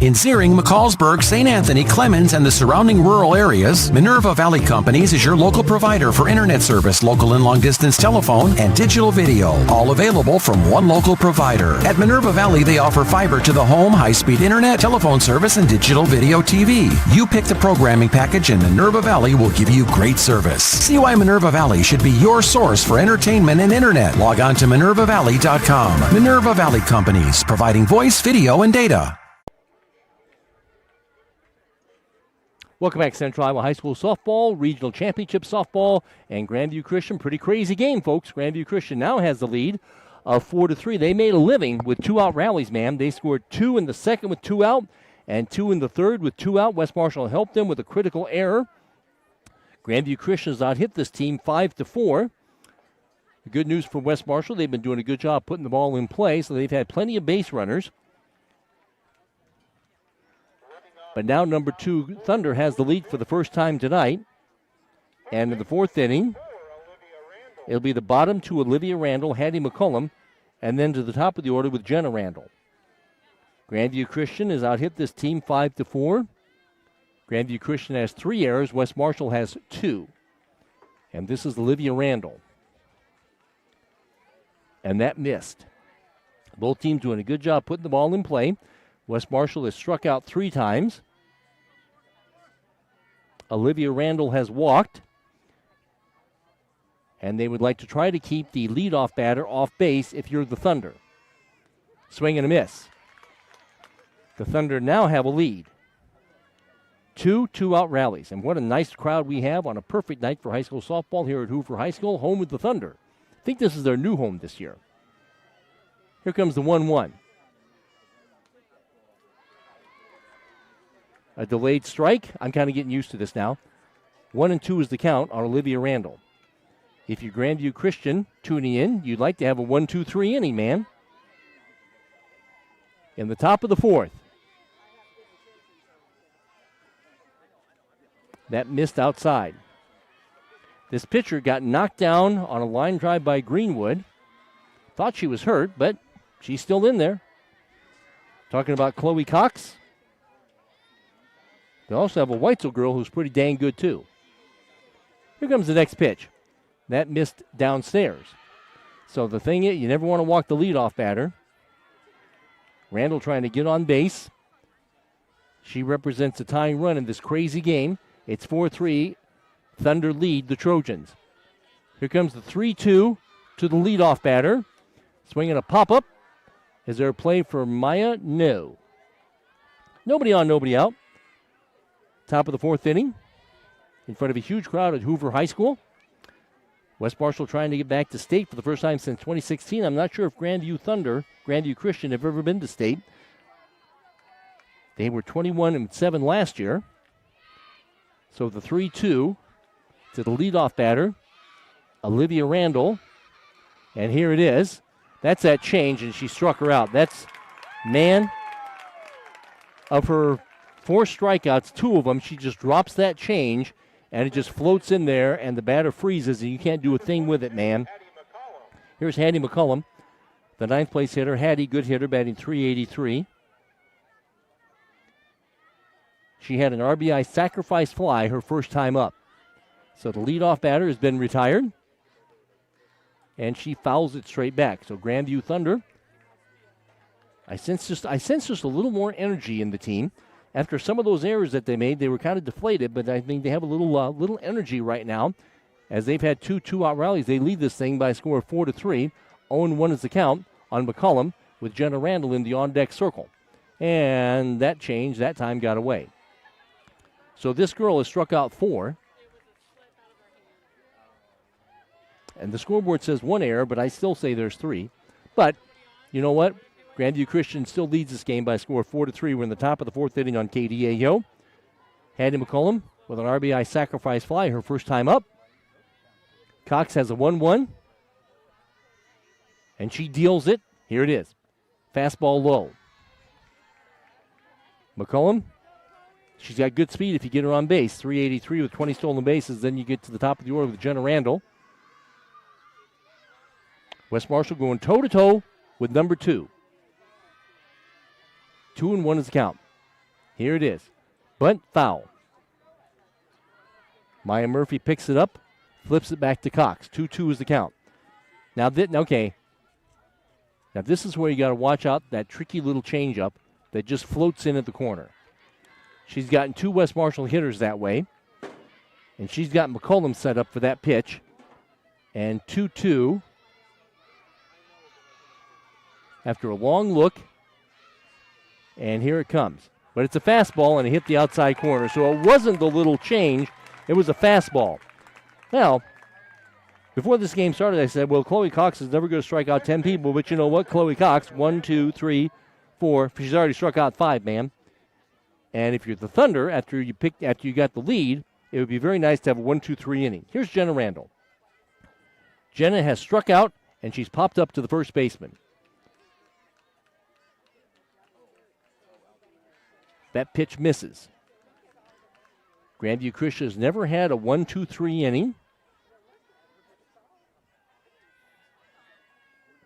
Speaker 1: In Zeering, McCallsburg, St. Anthony, Clemens, and the surrounding rural areas, Minerva Valley Companies is your local provider for internet service, local and long-distance telephone, and digital video, all available from one local provider. At Minerva Valley, they offer fiber to the home, high-speed internet, telephone service, and digital video TV. You pick the programming package, and Minerva Valley will give you great service. See why Minerva Valley should be your source for entertainment and internet. Log on to minervavalley.com. Minerva Valley Companies, providing voice, video, and data.
Speaker 2: Welcome back, Central Iowa High School softball, regional championship softball, and Grandview Christian. Pretty crazy game, folks. Grandview Christian now has the lead of 4-3. They made a living with 2-out rallies, man. They scored 2 in the second with 2 out, and 2 in the third with 2 out. West Marshall helped them with a critical error. Grandview Christian has out hit this team 5-4. The good news for West Marshall, they've been doing a good job putting the ball in play, so they've had plenty of base runners. But now number 2, Thunder, has the lead for the first time tonight. And in the fourth inning, it'll be the bottom to Olivia Randall, Hattie McCullum, and then to the top of the order with Jenna Randall. Grandview Christian has out hit this team 5-4. Grandview Christian has 3 errors. West Marshall has 2. And this is Olivia Randall. And that missed. Both teams doing a good job putting the ball in play. West Marshall has struck out 3 times. Olivia Randall has walked. And they would like to try to keep the leadoff batter off base if you're the Thunder. Swing and a miss. The Thunder now have a lead. 2 2-out rallies. And what a nice crowd we have on a perfect night for high school softball here at Hoover High School, home with the Thunder. I think this is their new home this year. Here comes the 1-1. A delayed strike. I'm kind of getting used to this now. 1-2 is the count on Olivia Randall. If you're Grandview Christian tuning in, you'd like to have a 1-2-3 inning, man. In the top of the fourth, That missed outside. This pitcher got knocked down on a line drive by Greenwood. Thought she was hurt, but she's still in there. Talking about Chloe Cox. They also have a Weitzel girl who's pretty dang good, too. Here comes the next pitch. That missed downstairs. So the thing is, you never want to walk the leadoff batter. Randall trying to get on base. She represents a tying run in this crazy game. It's 4-3. Thunder lead the Trojans. Here comes the 3-2 to the leadoff batter. Swinging a pop-up. Is there a play for Maya? No. Nobody on, nobody out. Top of the fourth inning. In front of a huge crowd at Hoover High School. West Marshall trying to get back to state for the first time since 2016. I'm not sure if Grandview Christian have ever been to state. They were 21-7 last year. So the 3-2 to the leadoff batter, Olivia Randall. And here it is. That's that change, and she struck her out. That's, man, of her 4 strikeouts, 2 of them, she just drops that change, and it just floats in there, and the batter freezes, and you can't do a thing with it, man. Here's Hattie McCullum, the 9th place hitter. Hattie, good hitter, batting .383. She had an RBI sacrifice fly her first time up. So the leadoff batter has been retired, and she fouls it straight back. So Grandview Thunder, I sense just a little more energy in the team. After some of those errors that they made, they were kind of deflated, but I think they have a little energy right now. As they've had 2 two-out rallies, they lead this thing by a score of 4-3. 0-1 is the count on McCullum with Jenna Randall in the on-deck circle. And that change, that time got away. So this girl has struck out 4. And the scoreboard says 1 error, but I still say there's 3. But you know what? Grandview Christian still leads this game by a score of 4-3. We're in the top of the 4th inning on KDAO. Hattie McCullum with an RBI sacrifice fly, her first time up. Cox has a 1-1. And she deals it. Here it is. Fastball low. McCullum, she's got good speed if you get her on base. .383 with 20 stolen bases. Then you get to the top of the order with Jenna Randall. West Marshall going toe-to-toe with number 2. 2-1 is the count. Here it is. Bunt foul. Maya Murphy picks it up, flips it back to Cox. 2-2 is the count. Now, Now this is where you got to watch out that tricky little changeup that just floats in at the corner. She's gotten 2 West Marshall hitters that way, and she's got McCullum set up for that pitch. And 2-2. After a long look, and here it comes. But it's a fastball, and it hit the outside corner, so it wasn't the little change. It was a fastball. Now, before this game started, I said, well, Chloe Cox is never going to strike out 10 people, but you know what? Chloe Cox, 1, 2, 3, 4. She's already struck out 5, man. And if you're the Thunder, after you got the lead, it would be very nice to have a 1-2-3 inning. Here's Jenna Randall. Jenna has struck out, and she's popped up to the first baseman. That pitch misses. Grandview Christian has never had a 1-2-3 inning.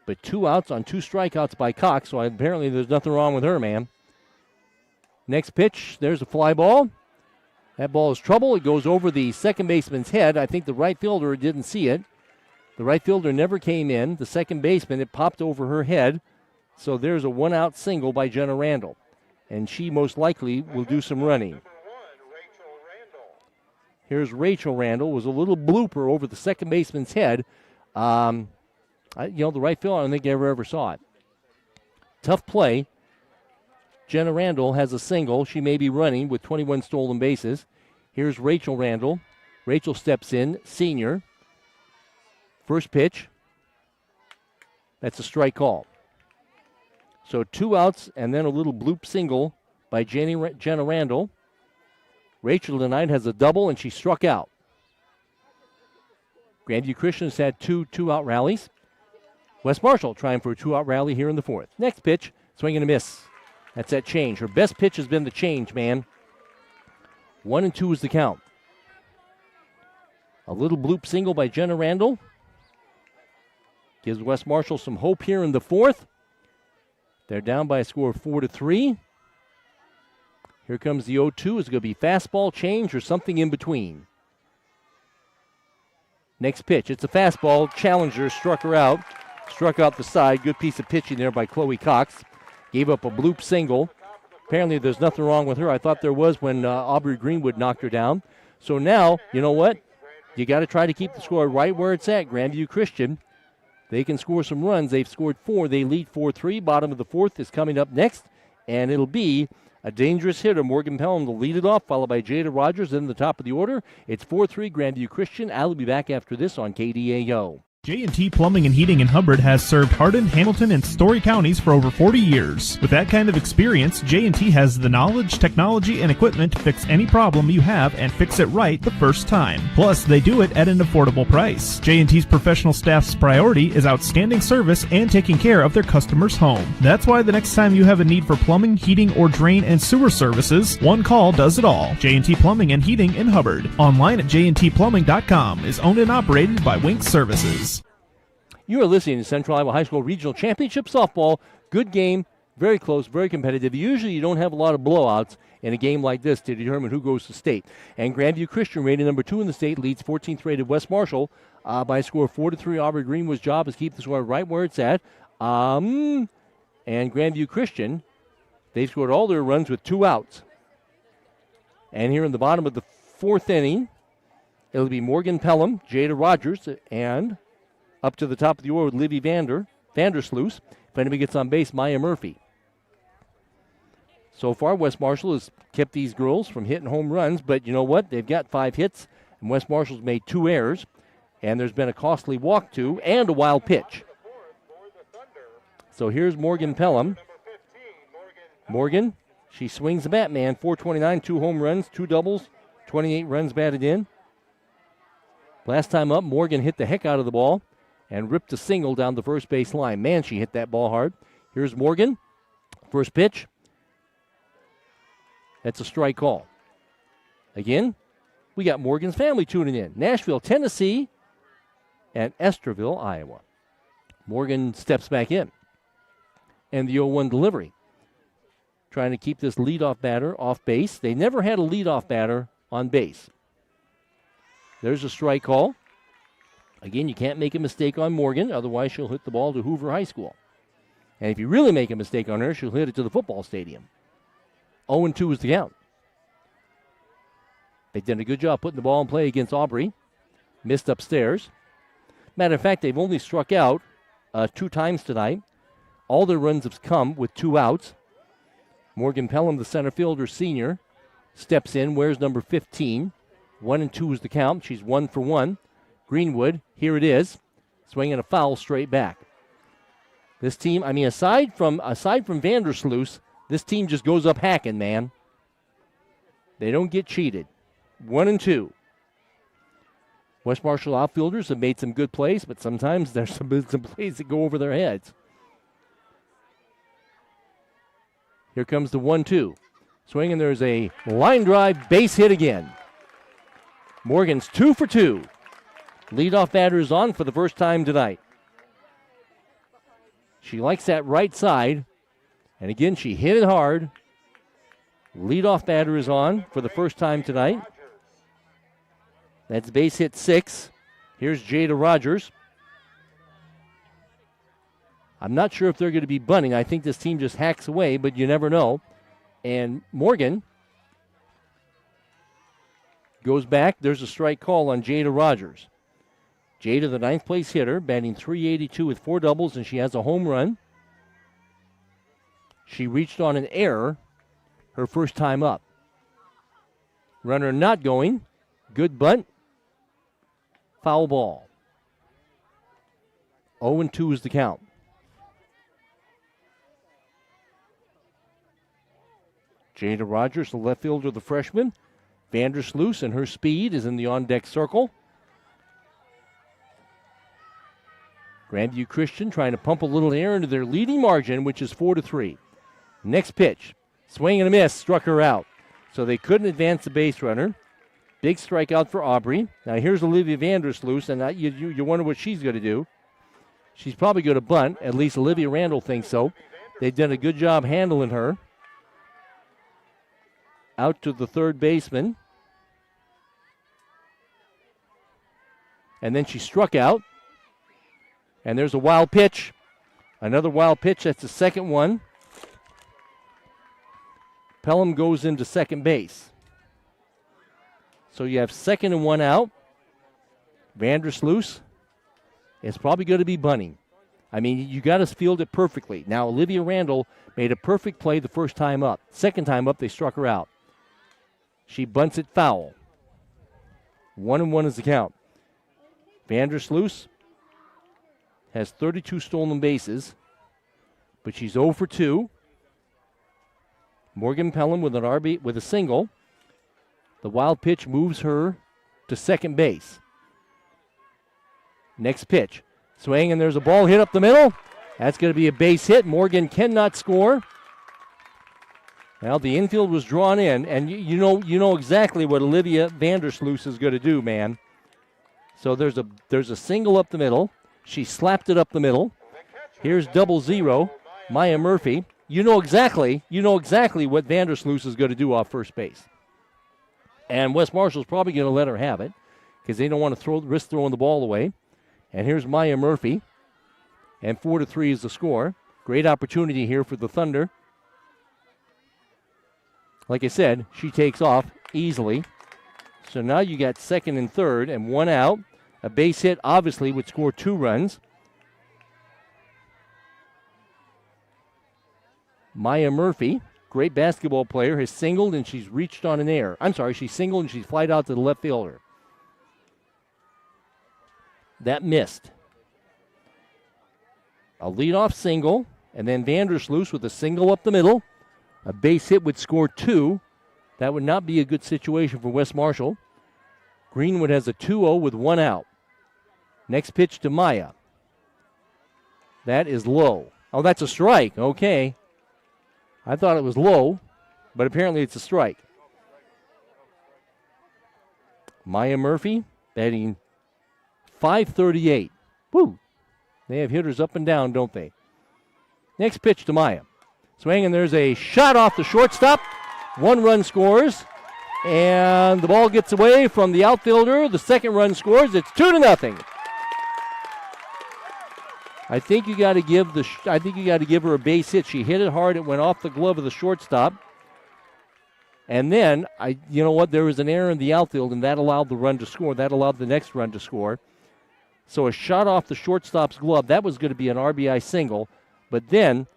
Speaker 2: But 2 outs on 2 strikeouts by Cox, so apparently there's nothing wrong with her, man. Next pitch, there's a fly ball. That ball is trouble. It goes over the second baseman's head. I think the right fielder didn't see it. The right fielder never came in. The second baseman, it popped over her head. So there's a 1-out single by Jenna Randall. And she most likely will do some running. Here's Rachel Randall. Was a little blooper over the second baseman's head. The right fielder, I don't think I ever saw it. Tough play. Jenna Randall has a single. She may be running with 21 stolen bases. Here's Rachel Randall. Rachel steps in, senior. First pitch. That's a strike call. So 2 outs and then a little bloop single by Jenna Randall. Rachel tonight has a double, and she struck out. Grandview Christian has had 2 two-out rallies. West Marshall trying for a 2-out rally here in the 4th. Next pitch, swing and a miss. That's that change. Her best pitch has been the change, man. 1-2 is the count. A little bloop single by Jenna Randall gives West Marshall some hope here in the fourth. They're down by a score of 4-3. Here comes the 0-2. Is it going to be fastball change or something in between? Next pitch. It's a fastball. Challenger struck her out. Struck out the side. Good piece of pitching there by Chloe Cox. Gave up a bloop single. Apparently there's nothing wrong with her. I thought there was when Aubrey Greenwood knocked her down. So now, you know what? You got to try to keep the score right where it's at. Grandview Christian. They can score some runs. They've scored 4. They lead 4-3. Bottom of the fourth is coming up next. And it'll be a dangerous hitter. Morgan Pelham will lead it off, followed by Jada Rogers in the top of the order. It's 4-3 Grandview Christian. I'll be back after this on KDAO.
Speaker 6: J&T Plumbing and Heating in Hubbard has served Hardin, Hamilton, and Story counties for over 40 years. With that kind of experience, J&T has the knowledge, technology, and equipment to fix any problem you have and fix it right the first time. Plus, they do it at an affordable price. J&T's professional staff's priority is outstanding service and taking care of their customers' home. That's why the next time you have a need for plumbing, heating, or drain and sewer services, one call does it all. J&T Plumbing and Heating in Hubbard. Online at jntplumbing.com. Is owned and operated by Wink Services.
Speaker 2: You are listening to Central Iowa High School Regional Championship Softball. Good game, very close, very competitive. Usually you don't have a lot of blowouts in a game like this to determine who goes to state. And Grandview Christian, rated number 2 in the state, leads 14th rated West Marshall by a score of 4-3. Aubrey Greenwood's job is to keep the score right where it's at. And Grandview Christian, they've scored all their runs with 2 outs. And here in the bottom of the fourth inning, it'll be Morgan Pelham, Jada Rogers, and up to the top of the order with Livy Vandersloos. If anybody gets on base, Maya Murphy. So far, West Marshall has kept these girls from hitting home runs, but you know what? They've got 5 hits, and West Marshall's made 2 errors, and there's been a costly walk to and a wild pitch. So here's Morgan Pelham. Morgan, she swings the bat, man. 429, 2 home runs, 2 doubles, 28 runs batted in. Last time up, Morgan hit the heck out of the ball and ripped a single down the first base line. Man, she hit that ball hard. Here's Morgan. First pitch. That's a strike call. Again, we got Morgan's family tuning in. Nashville, Tennessee, and Esterville, Iowa. Morgan steps back in. And the 0-1 delivery. Trying to keep this leadoff batter off base. They never had a leadoff batter on base. There's a strike call. Again, you can't make a mistake on Morgan, otherwise she'll hit the ball to Hoover High School. And if you really make a mistake on her, she'll hit it to the football stadium. 0-2 is the count. They've done a good job putting the ball in play against Aubrey. Missed upstairs. Matter of fact, they've only struck out 2 times tonight. All their runs have come with 2 outs. Morgan Pelham, the center fielder senior, steps in, wears number 15. 1-2 is the count. She's 1 for 1. Greenwood, here it is, swinging a foul straight back. This team, I mean, aside from Vandersloos, this team just goes up hacking, man. They don't get cheated. 1-2. West Marshall outfielders have made some good plays, but sometimes there's some plays that go over their heads. Here comes the 1-2. Swing, and there's a line drive base hit again. Morgan's 2 for 2. Leadoff batter is on for the first time tonight. She likes that right side. And again, she hit it hard. Leadoff batter is on for the first time tonight. That's base hit 6. Here's Jada Rogers. I'm not sure if they're going to be bunting. I think this team just hacks away, but you never know. And Morgan goes back. There's a strike call on Jada Rogers. Jada, the 9th place hitter, batting .382 with 4 doubles, and she has a home run. She reached on an error her first time up. Runner not going. Good bunt. Foul ball. 0-2 is the count. Jada Rogers, the left fielder, the freshman. Vandersloos and her speed is in the on-deck circle. Grandview Christian trying to pump a little air into their leading margin, which is 4-3. Next pitch. Swing and a miss. Struck her out. So they couldn't advance the base runner. Big strikeout for Aubrey. Now here's Olivia Vandersloot, and you wonder what she's going to do. She's probably going to bunt. At least Olivia Randall thinks so. They've done a good job handling her. Out to the third baseman. And then she struck out. And there's a wild pitch. Another wild pitch. That's the second one. Pelham goes into second base. So you have second and one out. Vandersloot is probably going to be bunting. I mean, you got to field it perfectly. Now, Olivia Randall made a perfect play the first time up. Second time up, they struck her out. She bunts it foul. 1-1 is the count. Vandersloot has 32 stolen bases, but she's 0 for 2. Morgan Pelham with an RB with a single. The wild pitch moves her to second base. Next pitch. Swing, and there's a ball hit up the middle. That's going to be a base hit. Morgan cannot score. Well, the infield was drawn in, and you know exactly what Olivia Vandersloot is going to do, man. So there's a single up the middle. She slapped it up the middle. Here's 0-0. Maya Murphy. You know exactly what Vandersloot is going to do off first base. And West Marshall's probably going to let her have it because they don't want to risk throwing the ball away. And here's Maya Murphy. And 4-3 is the score. Great opportunity here for the Thunder. Like I said, she takes off easily. So now you got second and third and one out. A base hit obviously would score 2 runs. Maya Murphy, great basketball player, has singled and she's reached on an error. I'm sorry, she's singled and she's flied out to the left fielder. That missed. A leadoff single, and then Vandersloot with a single up the middle. A base hit would score 2. That would not be a good situation for West Marshall. Greenwood has a 2-0 with 1 out. Next pitch to Maya. That is low. Oh, that's a strike. Okay. I thought it was low, but apparently it's a strike. Maya Murphy batting .538. Woo! They have hitters up and down, don't they? Next pitch to Maya. Swing, and there's a shot off the shortstop. 1 run scores, and the ball gets away from the outfielder. The second run scores. It's 2-0. I think you got to give her a base hit. She hit it hard. It went off the glove of the shortstop. And then you know what? There was an error in the outfield, and that allowed the run to score. That allowed the next run to score. So a shot off the shortstop's glove. That was going to be an RBI single. But then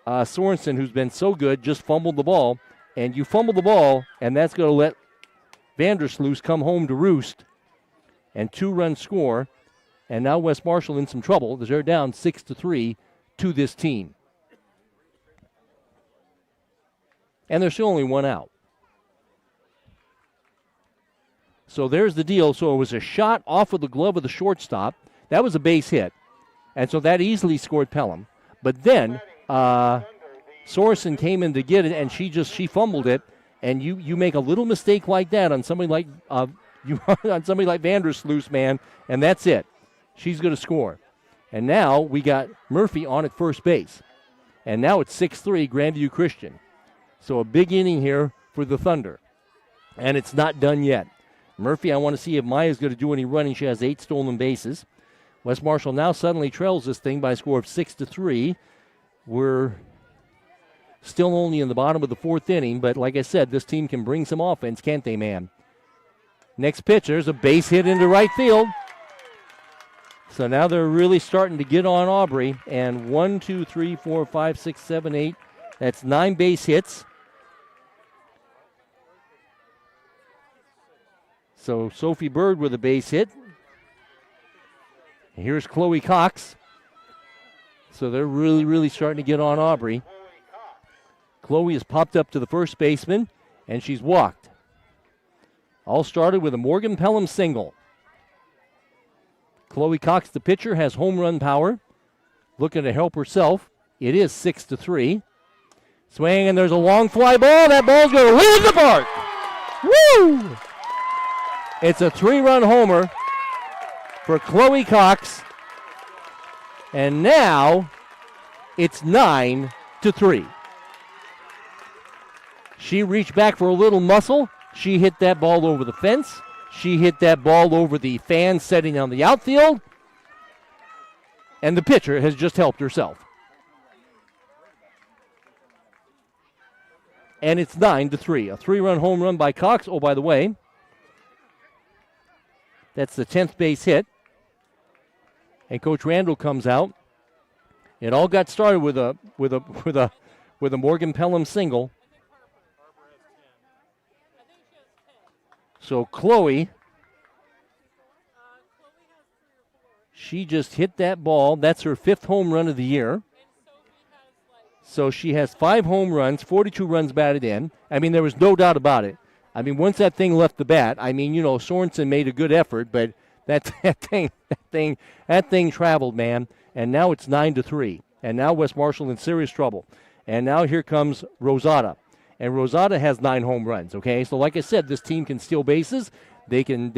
Speaker 2: Sorensen, who's been so good, just fumbled the ball. And you fumble the ball, and that's going to let Vandersloot come home to roost. And 2-run score. And now West Marshall in some trouble because they're down 6-3 to this team. And there's still only 1 out. So there's the deal. So it was a shot off of the glove of the shortstop. That was a base hit. And so that easily scored Pelham. But then Sorensen came in to get it, and she fumbled it. And you make a little mistake like that on somebody like Vandersloot, man, and that's it. She's going to score. And now we got Murphy on at first base. And now it's 6-3 Grandview Christian. So a big inning here for the Thunder. And it's not done yet. Murphy, I want to see if Maya's going to do any running. She has 8 stolen bases. West Marshall now suddenly trails this thing by a score of 6-3. We're still only in the bottom of the 4th inning, but like I said, this team can bring some offense, can't they, man? Next pitch, there's a base hit into right field. So now they're really starting to get on Aubrey. And 1, 2, 3, 4, 5, 6, 7, 8. That's 9 base hits. So Sophie Bird with a base hit. Here's Chloe Cox. So they're really starting to get on Aubrey. Chloe has popped up to the first baseman, and she's walked. All started with a Morgan Pelham single. Chloe Cox, the pitcher, has home run power. Looking to help herself. It is 6-3. Swing, and there's a long fly ball. That ball's going to leave the park. Woo! It's a 3-run homer for Chloe Cox. And now it's 9-3. She reached back for a little muscle. She hit that ball over the fence. She hit that ball over the fan setting on the outfield. And the pitcher has just helped herself. And it's 9-3. A 3-run home run by Cox. Oh, by the way, that's the 10th base hit. And Coach Randall comes out. It all got started with a Morgan Pelham single. So Chloe, she just hit that ball. That's her 5th home run of the year. So she has 5 home runs, 42 runs batted in. I mean, there was no doubt about it. I mean, once that thing left the bat, I mean, Sorensen made a good effort, but that thing traveled, man. And now it's 9-3. And now West Marshall in serious trouble. And now here comes Rosada. And Rosada has 9 home runs, okay? So like I said, this team can steal bases. They can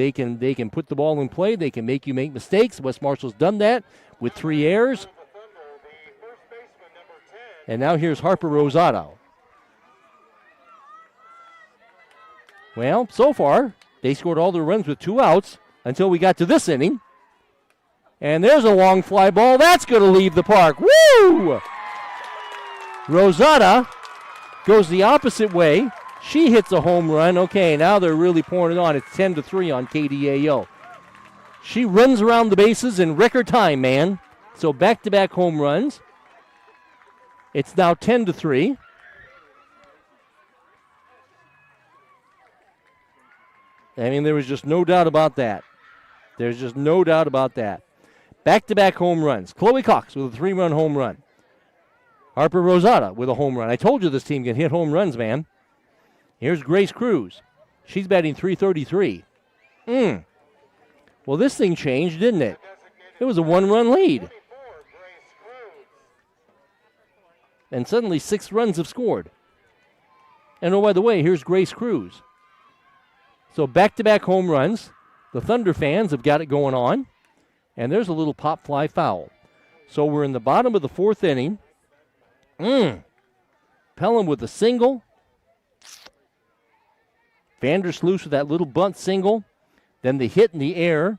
Speaker 2: put the ball in play. They can make you make mistakes. West Marshall's done that with 3 errors. And now here's Harper Rosado. Well, so far, they scored all their runs with 2 outs until we got to this inning. And there's a long fly ball. That's going to leave the park. Woo! Rosada goes the opposite way. She hits a home run. Okay, now they're really pouring it on. It's 10-3 on KDAO. She runs around the bases in record time, man. So back-to-back home runs. It's now 10-3. I mean, there was just no doubt about that. There's just no doubt about that. Back-to-back home runs. Chloe Cox with a 3-run home run. Harper Rosada with a home run. I told you this team can hit home runs, man. Here's Grace Cruz. She's batting .333. Well, this thing changed, didn't it? It was a 1-run lead. And suddenly 6 runs have scored. And oh, by the way, here's Grace Cruz. So back-to-back home runs. The Thunder fans have got it going on. And there's a little pop fly foul. So we're in the bottom of the 4th inning. Pelham with a single. Vandersloot with that little bunt single. Then the hit in the air.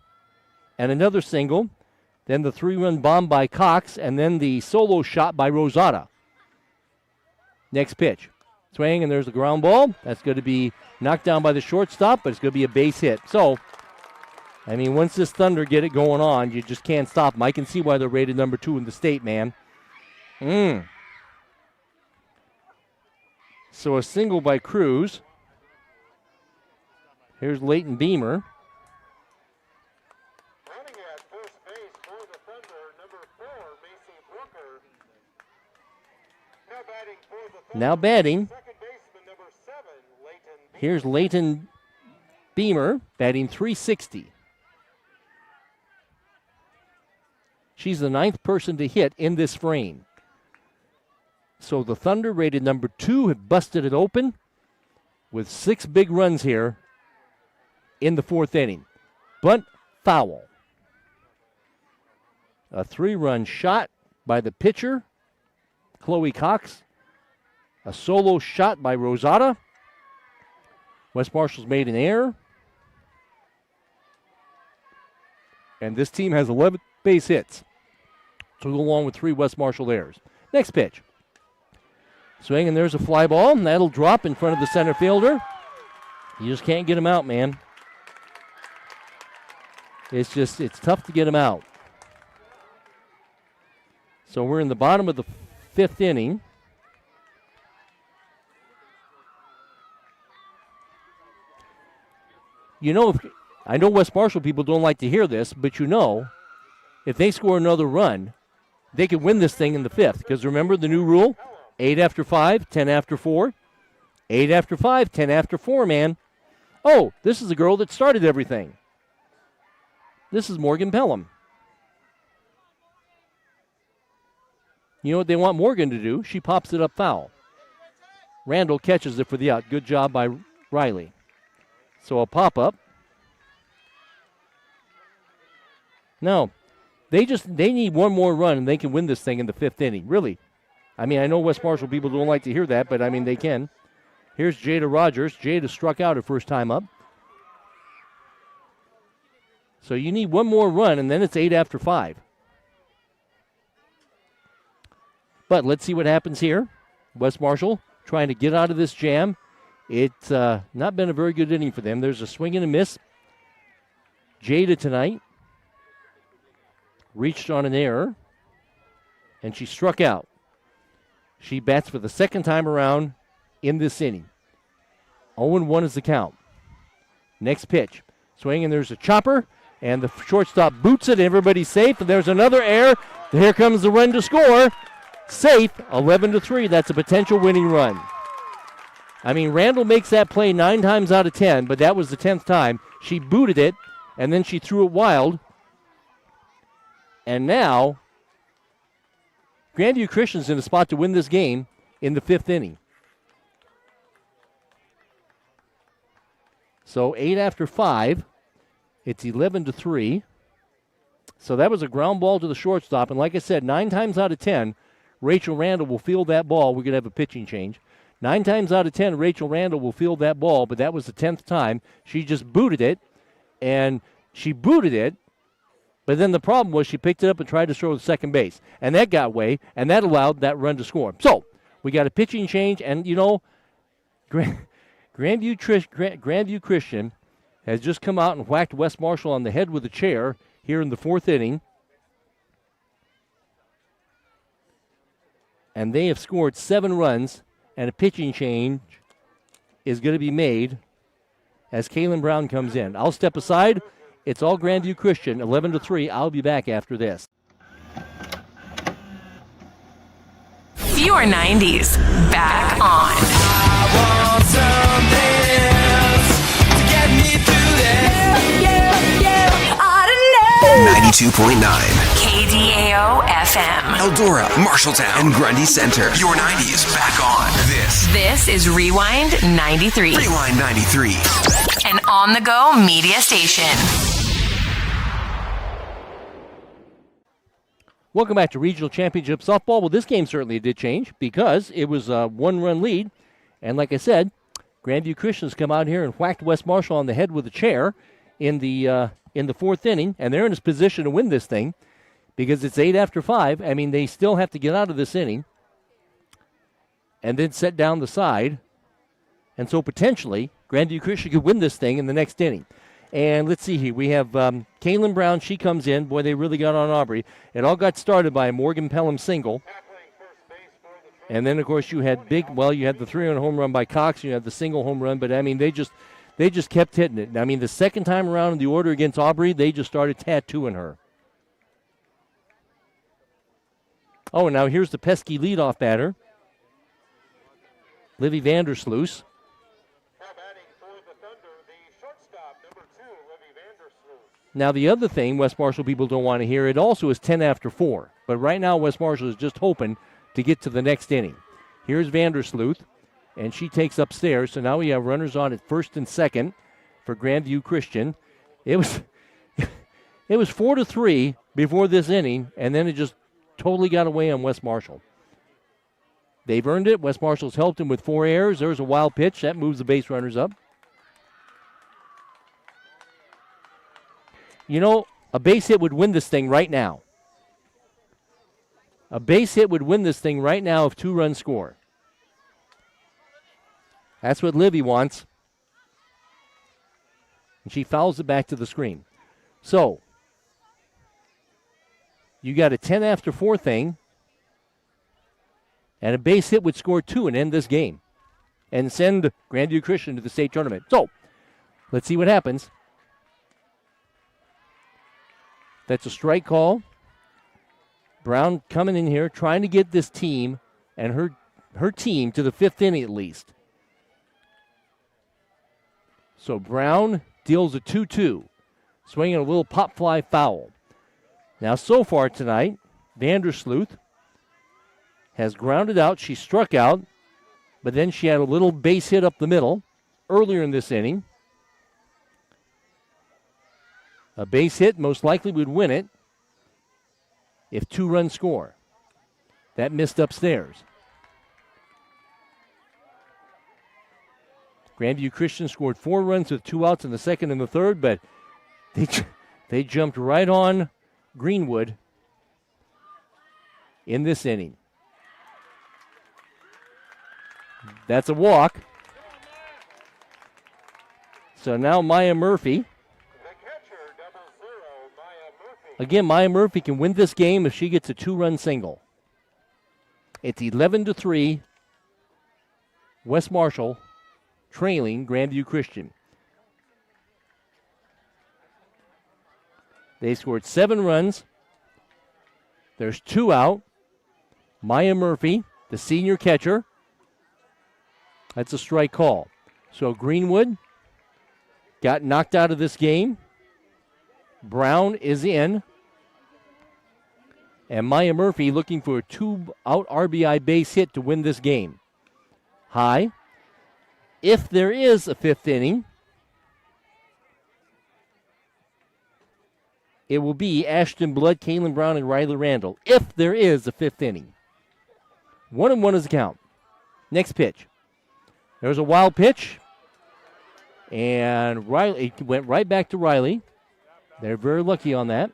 Speaker 2: And another single. Then the 3-run bomb by Cox. And then the solo shot by Rosada. Next pitch. Swing, and there's the ground ball. That's going to be knocked down by the shortstop, but it's going to be a base hit. So, I mean, once this Thunder get it going on, you just can't stop them. I can see why they're rated number 2 in the state, man. So a single by Cruz. Here's Leighton Beamer.
Speaker 10: Running at first base for the Thunder, number 4, Macy Brooker.
Speaker 2: Now batting.
Speaker 10: Second baseman, number 7, Leighton Beamer.
Speaker 2: Here's Leighton Beamer batting .360. She's the 9th person to hit in this frame. So the Thunder, rated number 2, have busted it open with 6 big runs here in the 4th inning. Bunt foul. A 3-run shot by the pitcher, Chloe Cox. A solo shot by Rosada. West Marshall's made an error. And this team has 11 base hits to go along with 3 West Marshall errors. Next pitch. Swing, and there's a fly ball, and that'll drop in front of the center fielder. You just can't get him out, man. It's tough to get him out. So we're in the bottom of the 5th inning. You know, I know West Marshall people don't like to hear this, but you know, if they score another run, they could win this thing in the 5th. Because remember the new rule? 8 after 5, 10 after 4. 8 after 5, 10 after 4, man. Oh, this is the girl that started everything. This is Morgan Pelham. You know what they want Morgan to do? She pops it up foul. Randall catches it for the out. Good job by Riley. So a pop-up. No. They need one more run, and they can win this thing in the 5th inning. Really. I mean, I know West Marshall people don't like to hear that, but, I mean, they can. Here's Jada Rogers. Jada struck out her first time up. So you need one more run, and then it's 8 after 5. But let's see what happens here. West Marshall trying to get out of this jam. It's not been a very good inning for them. There's a swing and a miss. Jada tonight reached on an error, and she struck out. She bats for the second time around in this inning. 0-1 is the count. Next pitch. Swing, and there's a chopper, and the shortstop boots it, and everybody's safe. And there's another error. Here comes the run to score. Safe, 11-3. That's a potential winning run. I mean, Randall makes that play 9 times out of 10, but that was the 10th time. She booted it, and then she threw it wild. And now, Grandview Christian's in a spot to win this game in the 5th inning. So 8 after 5, it's 11-3. So that was a ground ball to the shortstop. And like I said, 9 times out of 10, Rachel Randall will field that ball. We're going to have a pitching change. 9 times out of 10, Rachel Randall will field that ball, but that was the 10th time. She just booted it, and she booted it, but then the problem was she picked it up and tried to throw to second base, and that got away, and that allowed that run to score. So we got a pitching change, and, you know, Grandview Christian has just come out and whacked West Marshall on the head with a chair here in the 4th inning. And they have scored 7 runs, and a pitching change is going to be made as Kaylin Brown comes in. I'll step aside. It's all Grandview Christian, 11-3. I'll be back after this.
Speaker 7: Your 90s back on.
Speaker 8: I want something else to get me through this. Yeah, I don't know.
Speaker 9: 92.9.
Speaker 7: KDAO FM.
Speaker 9: Eldora, Marshalltown, and Grundy Center. Your 90s back on.
Speaker 7: This is Rewind 93.
Speaker 9: Rewind 93.
Speaker 7: An on-the-go media station.
Speaker 2: Welcome back to Regional Championship Softball. Well, this game certainly did change because it was a 1-run lead. And like I said, Grandview Christian's come out here and whacked West Marshall on the head with a chair in the 4th inning. And they're in a position to win this thing because it's 8 after 5. I mean, they still have to get out of this inning and then set down the side. And so potentially, Grandview Christian could win this thing in the next inning. And let's see here. We have Kaylin Brown. She comes in. Boy, they really got on Aubrey. It all got started by a Morgan Pelham single. And then, of course, you had you had the 3-run home run by Cox. You had the single home run. But, I mean, they just kept hitting it. I mean, the second time around in the order against Aubrey, they just started tattooing her. Oh, and now here's the pesky leadoff batter, Livy Vandersloot. Now, the other thing West Marshall people don't want to hear, it also is 10 after 4. But right now, West Marshall is just hoping to get to the next inning. Here's Vandersloot, and she takes upstairs. So now we have runners on at first and second for Grandview Christian. It was 4-3 before this inning, and then it just totally got away on West Marshall. They've earned it. West Marshall's helped them with 4 errors. There's a wild pitch. That moves the base runners up. You know, a base hit would win this thing right now. A base hit would win this thing right now if 2 runs score. That's what Livy wants. And she fouls it back to the screen. So, you got a 10 after 4 thing. And a base hit would score 2 and end this game. And send Grandview Christian to the state tournament. So, let's see what happens. That's a strike call. Brown coming in here, trying to get this team and her team to the 5th inning at least. So Brown deals a 2-2, swinging a little pop fly foul. Now so far tonight, Vandersloot has grounded out. She struck out, but then she had a little base hit up the middle earlier in this inning. A base hit most likely would win it if 2 runs score. That missed upstairs. Grandview Christian scored 4 runs with 2 outs in the second and the third, but they jumped right on Greenwood in this inning. That's a walk. So now Maya Murphy. Again, Maya Murphy can win this game if she gets a 2-run single. It's 11-3. West Marshall trailing Grandview Christian. They scored 7 runs. There's 2 out. Maya Murphy, the senior catcher. That's a strike call. So Greenwood got knocked out of this game. Brown is in. And Maya Murphy looking for a 2-out RBI base hit to win this game. High. If there is a 5th inning, it will be Ashton Blood, Kaylin Brown, and Riley Randall. If there is a 5th inning. 1-1 is the count. Next pitch. There's a wild pitch. And Riley, it went right back to Riley. They're very lucky on that.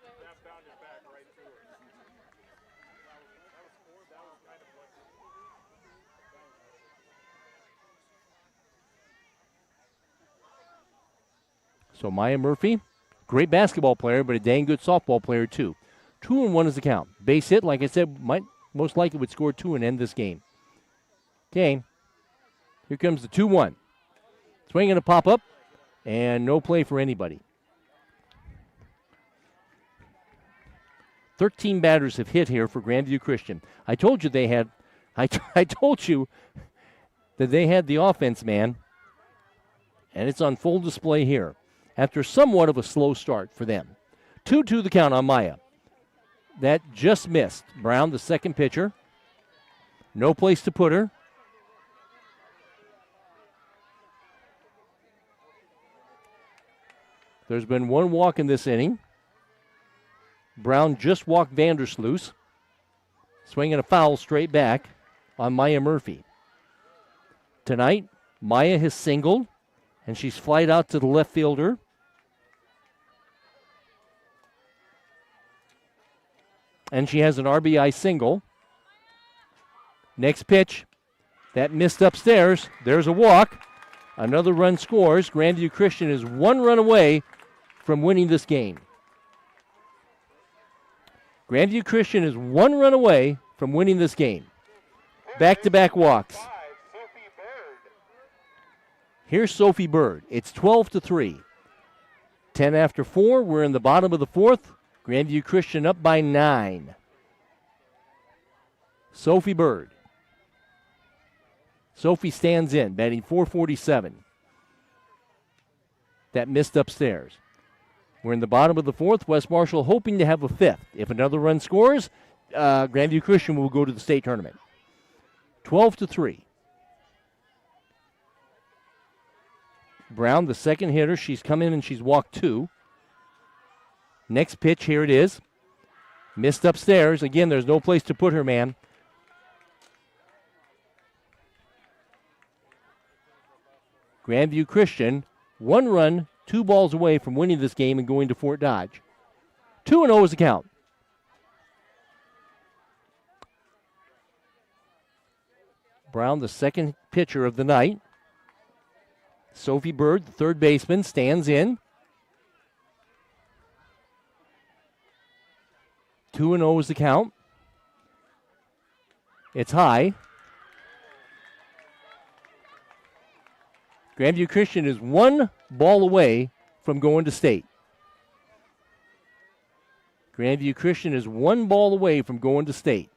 Speaker 2: So Maya Murphy, great basketball player, but a dang good softball player too. 2-1 is the count. Base hit, like I said, might most likely would score 2 and end this game. Okay, here comes the 2-1. Swing going to pop up, and no play for anybody. 13 batters have hit here for Grandview Christian. I told you they had, I told you that they had the offense, man, and it's on full display here after somewhat of a slow start for them. 2-2 the count on Maya. That just missed. Brown, the second pitcher. No place to put her. There's been 1 walk in this inning. Brown just walked Vandersloot. Swinging a foul straight back on Maya Murphy. Tonight, Maya has singled, and she's flied out to the left fielder. And she has an RBI single. Next pitch, that missed upstairs. There's a walk. Another run scores. Grandview Christian is 1 run away from winning this game. Grandview Christian is 1 run away from winning this game. Back-to-back walks. Here's Sophie Bird. It's 12-3. 10 after 4. We're in the bottom of the 4th. Grandview Christian up by 9. Sophie Bird. Sophie stands in, batting .447. That missed upstairs. We're in the bottom of the 4th. West Marshall hoping to have a 5th. If another run scores, Grandview Christian will go to the state tournament. 12-3. Brown, the second hitter. She's come in and she's walked 2. Next pitch, here it is. Missed upstairs. Again, there's no place to put her, man. Grandview Christian, 1 run, 2 balls away from winning this game and going to Fort Dodge. 2-0 is the count. Brown, the second pitcher of the night. Sophie Bird, the third baseman, stands in. 2-0 is the count. It's high. Grandview Christian is 1 ball away from going to state. Grandview Christian is 1 ball away from going to state.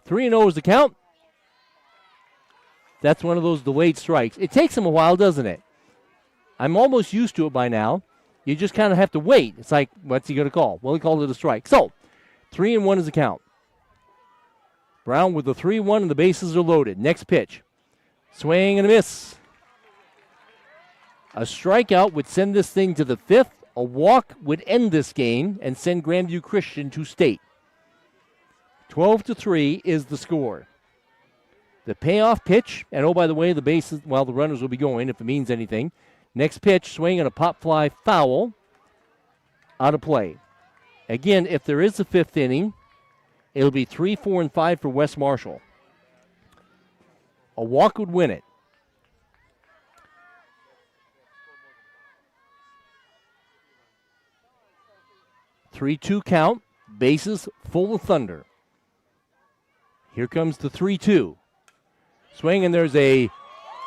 Speaker 2: 3-0 is the count. That's one of those delayed strikes. It takes them a while, doesn't it? I'm almost used to it by now. You just kind of have to wait. It's like, what's he going to call? Well, he called it a strike. So, 3-1 is the count. Brown with the 3-1 and the bases are loaded. Next pitch. Swing and a miss. A strikeout would send this thing to the 5th. A walk would end this game and send Grandview Christian to state. 12-3 is the score. The payoff pitch, and oh, by the way, the bases, well, the runners will be going if it means anything. Next pitch, swing and a pop fly foul out of play. Again, if there is a 5th inning, it'll be 3, 4, and 5 for West Marshall. A walk would win it. Three-two count, bases full of Thunder. Here comes the 3-2. Swing, and there's a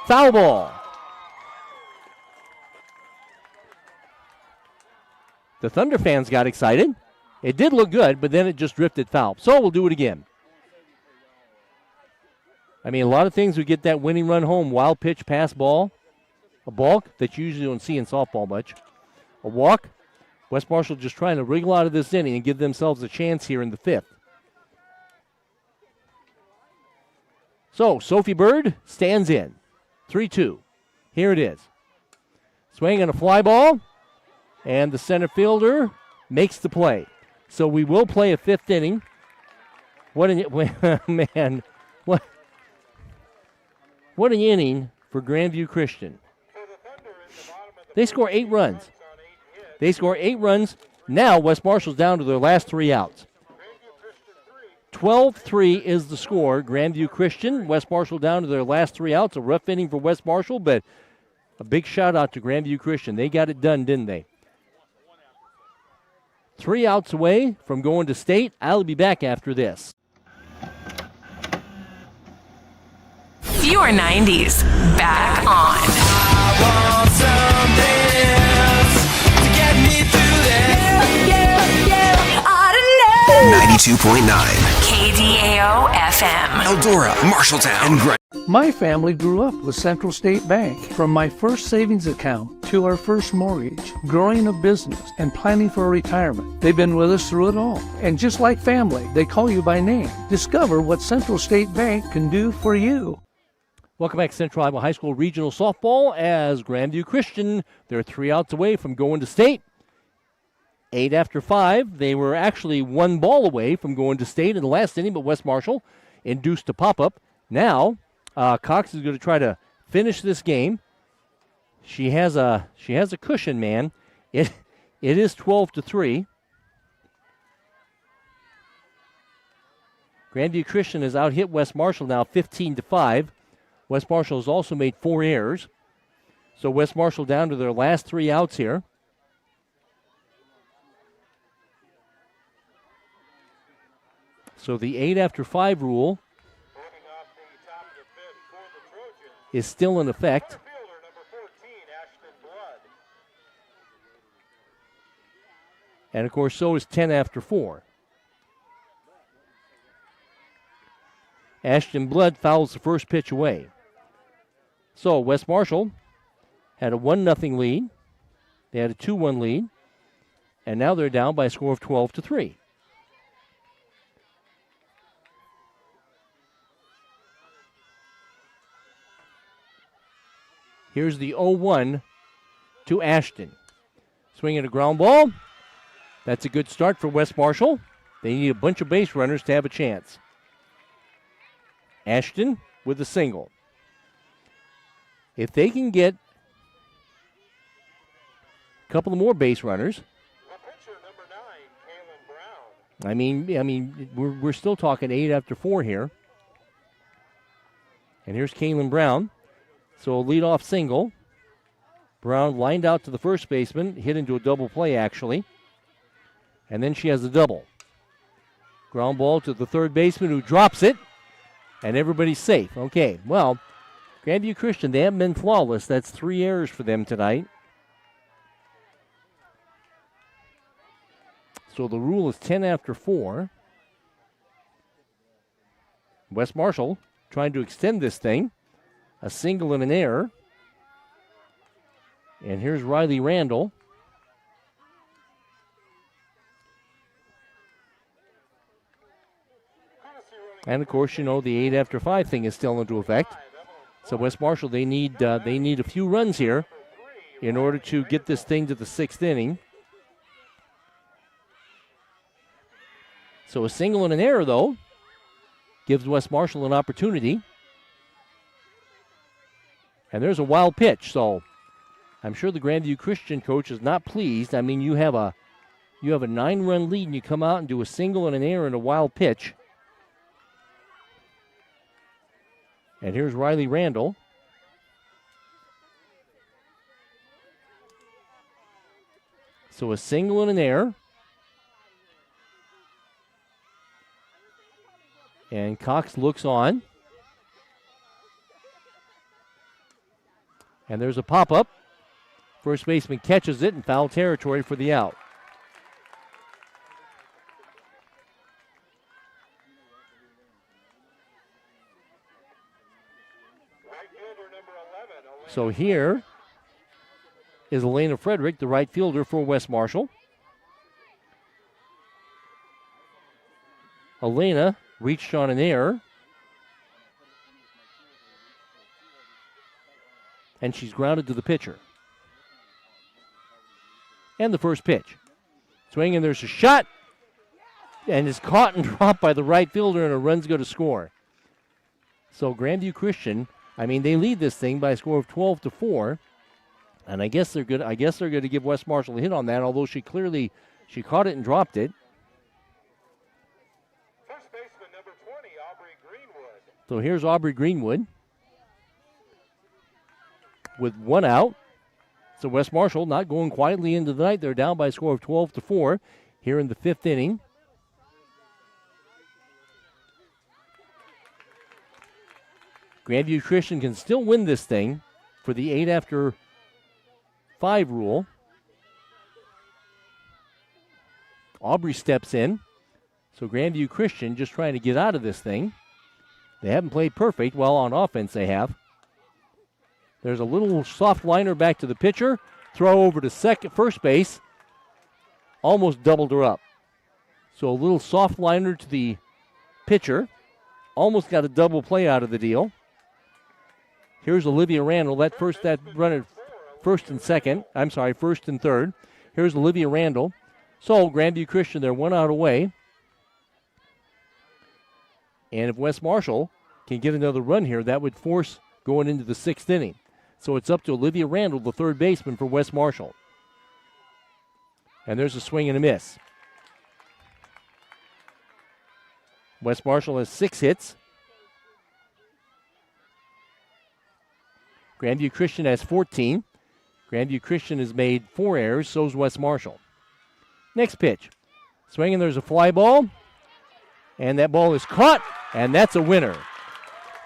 Speaker 2: foul ball. The Thunder fans got excited. It did look good, but then it just drifted foul. So we'll do it again. I mean, a lot of things would get that winning run home. Wild pitch, pass ball, a balk that you usually don't see in softball much. A walk. West Marshall just trying to wriggle out of this inning and give themselves a chance here in the 5th. So, Sophie Bird stands in. 3-2. Here it is. Swing and a fly ball. And the center fielder makes the play. So we will play a 5th inning. What an what an inning for Grandview Christian. They score 8 runs. They score 8 runs. Now West Marshall's down to their last 3 outs. 12-3 is the score. Grandview Christian, West Marshall down to their last 3 outs. A rough inning for West Marshall, but a big shout out to Grandview Christian. They got it done, didn't they? 3 outs away from going to state. I'll be back after this.
Speaker 7: Your 90s back on.
Speaker 8: I want something else to get me through this. Yeah, I don't know.
Speaker 9: 92.9.
Speaker 7: KDAO FM.
Speaker 9: Eldora, Marshalltown, and Grundy.
Speaker 3: My family grew up with Central State Bank. From my first savings account to our first mortgage, growing a business, and planning for retirement. They've been with us through it all. And just like family, they call you by name. Discover what Central State Bank can do for you.
Speaker 2: Welcome back to Central Iowa High School Regional Softball as Grandview Christian. They're 3 outs away from going to state. 8 after 5. They were actually 1 ball away from going to state in the last inning, but West Marshall induced a pop-up. Now, Cox is going to try to finish this game. She has a cushion, man. It is 12-3. Grandview Christian has out-hit West Marshall now 15-5. West Marshall has also made 4 errors. So West Marshall down to their last 3 outs here. So the 8 after 5 rule is still in effect. And, of course, so is 10 after 4. Ashton Blood fouls the first pitch away. So West Marshall had a 1-0 lead. They had a 2-1 lead. And now they're down by a score of 12-3. Here's the 0-1 to Ashton. Swinging a ground ball. That's a good start for West Marshall. They need a bunch of base runners to have a chance. Ashton with a single. If they can get a couple of more base runners, I mean, we're still talking 8 after 4 here. And here's Kaylin Brown. So a leadoff single. Brown lined out to the first baseman, hit into a double play actually. And then she has a double. Ground ball to the third baseman who drops it. And everybody's safe. Okay, well, Grandview Christian, they haven't been flawless. That's 3 errors for them tonight. So the rule is 10 after 4. West Marshall trying to extend this thing. A single and an error. And here's Riley Randall. And of course, you know, the 8 after 5 thing is still into effect. So West Marshall, they need a few runs here in order to get this thing to the 6th inning. So a single and an error, though, gives West Marshall an opportunity. And there's a wild pitch, so I'm sure the Grandview Christian coach is not pleased. I mean, you have a 9-run lead, and you come out and do a single and an error and a wild pitch. And here's Riley Randall. So a single and an error. And Cox looks on. And there's a pop-up. First baseman catches it in foul territory for the out. So here is Elena Frederick, the right fielder for West Marshall. Elena reached on an error. And she's grounded to the pitcher. And the first pitch. Swing, and there's a shot. And it's caught and dropped by the right fielder, and a run's going to score. So Grandview Christian, I mean, they lead this thing by a score of 12-4. And I guess they're good. I guess they're going to give West Marshall a hit on that, although she caught it and dropped it.
Speaker 10: First baseman number 20, Aubrey Greenwood.
Speaker 2: So here's Aubrey Greenwood with one out. So West Marshall not going quietly into the night. They're down by a score of 12-4 here in the 5th inning. Grandview Christian can still win this thing for the 8 after 5 rule. Aubrey steps in. So Grandview Christian just trying to get out of this thing. They haven't played perfect. Well, on offense they have. There's a little soft liner back to the pitcher. Throw over to first base. Almost doubled her up. So a little soft liner to the pitcher. Almost got a double play out of the deal. Here's Olivia Randall. That runner first and third. Here's Olivia Randall. So Grandview Christian, they're 1 out away. And if West Marshall can get another run here, that would force going into the 6th inning. So it's up to Olivia Randall, the third baseman for West Marshall. And there's a swing and a miss. West Marshall has 6 hits. Grandview Christian has 14. Grandview Christian has made 4 errors, so's West Marshall. Next pitch. Swing, and there's a fly ball. And that ball is caught, and that's a winner.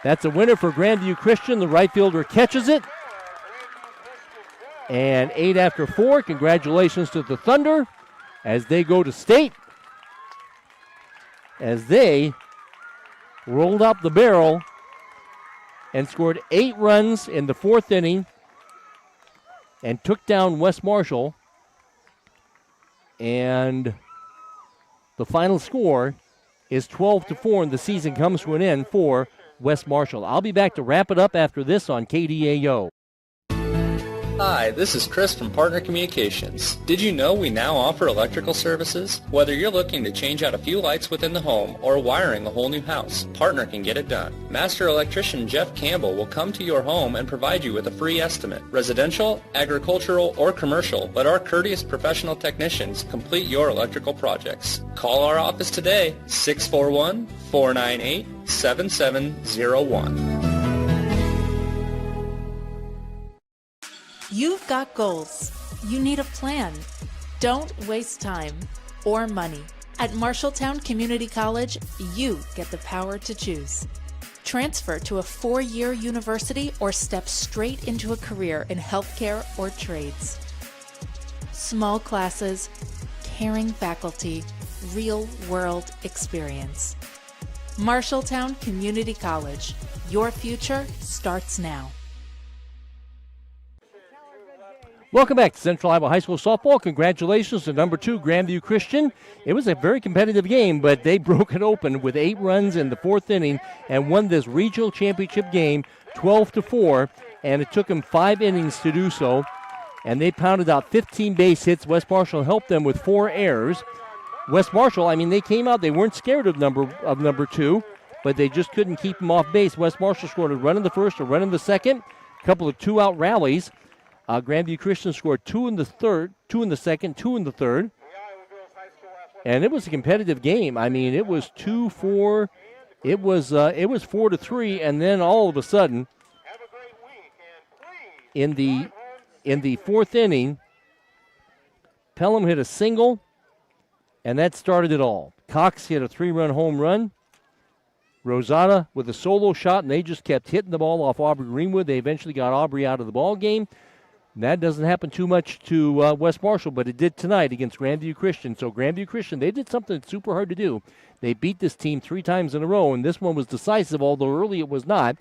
Speaker 2: That's a winner for Grandview Christian. The right fielder catches it. And 8 after 4, congratulations to the Thunder as they go to state. As they rolled up the barrel and scored 8 runs in the 4th inning and took down West Marshall. And the final score is 12-4, and the season comes to an end for West Marshall. I'll be back to wrap it up after this on KDAO.
Speaker 4: Hi, this is Chris from Partner Communications. Did you know we now offer electrical services? Whether you're looking to change out a few lights within the home or wiring a whole new house, Partner can get it done. Master electrician Jeff Campbell will come to your home and provide you with a free estimate. Residential, agricultural, or commercial, let our courteous professional technicians complete your electrical projects. Call our office today, 641-498-7701.
Speaker 5: You've got goals. You need a plan. Don't waste time or money. At Marshalltown Community College, you get the power to choose. Transfer to a 4-year university or step straight into a career in healthcare or trades. Small classes, caring faculty, real-world experience. Marshalltown Community College. Your future starts now.
Speaker 2: Welcome back to Central Iowa High School softball. Congratulations to number 2, Grandview Christian. It was a very competitive game, but they broke it open with 8 runs in the 4th inning and won this regional championship game 12-4, and it took them 5 innings to do so. and they pounded out 15 base hits. West Marshall helped them with 4 errors. West Marshall, they came out. They weren't scared of number 2, but they just couldn't keep them off base. West Marshall scored a run in the first, a run in the second, a couple of 2-out rallies. Grandview Christian scored 2 in the third, 2 in the second, 2 in the third. And it was a competitive game. It was 2-4. It was 4-3, and then all of a sudden, in the fourth inning, Pelham hit a single, and that started it all. Cox hit a 3-run home run. Rosada with a solo shot, and they just kept hitting the ball off Aubrey Greenwood. They eventually got Aubrey out of the ball game. And that doesn't happen too much to West Marshall, but it did tonight against Grandview Christian. So Grandview Christian, they did something super hard to do. They beat this team 3 times in a row, and this one was decisive, although early it was not.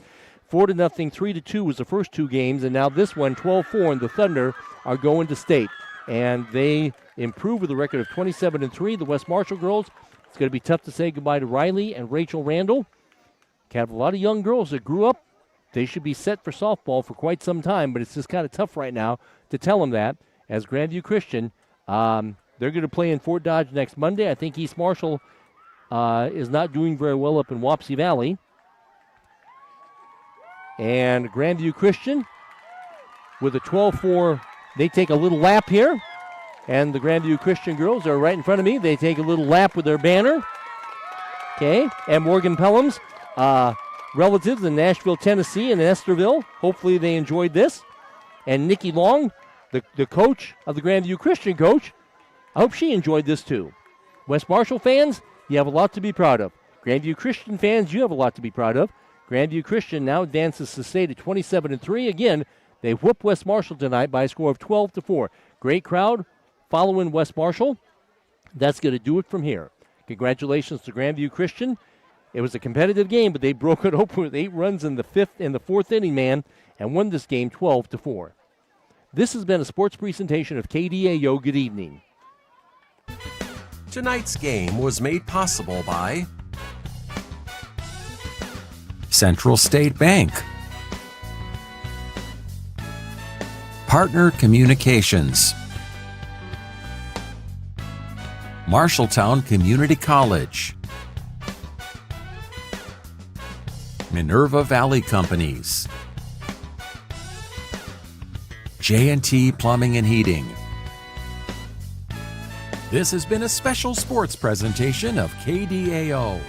Speaker 2: 4-0, 3-2 was the first 2 games, and now this one, 12-4, and the Thunder are going to state. And they improve with a record of 27-3. The West Marshall girls, it's going to be tough to say goodbye to Riley and Rachel Randall. Have a lot of young girls that grew up. They should be set for softball for quite some time, but it's just kind of tough right now to tell them that. As Grandview Christian, they're going to play in Fort Dodge next Monday. I think East Marshall is not doing very well up in Wapsie Valley. And Grandview Christian with a 12-4, they take a little lap here. And the Grandview Christian girls are right in front of me. They take a little lap with their banner. Okay, and Morgan Pelham's relatives in Nashville, Tennessee, and Esterville. Hopefully they enjoyed this. And Nikki Long, the coach of the Grandview Christian coach, I hope she enjoyed this too. West Marshall fans, you have a lot to be proud of. Grandview Christian fans, you have a lot to be proud of. Grandview Christian now advances to state at 27-3. Again, they whooped West Marshall tonight by a score of 12-4. Great crowd following West Marshall. That's going to do it from here. Congratulations to Grandview Christian. It was a competitive game, but they broke it open with 8 runs in the fourth inning, man, and won this game 12-4. This has been a sports presentation of KDAO. Good evening.
Speaker 1: Tonight's game was made possible by Central State Bank, Partner Communications, Marshalltown Community College, Minerva Valley Companies, J&T Plumbing and Heating. This has been a special sports presentation of KDAO.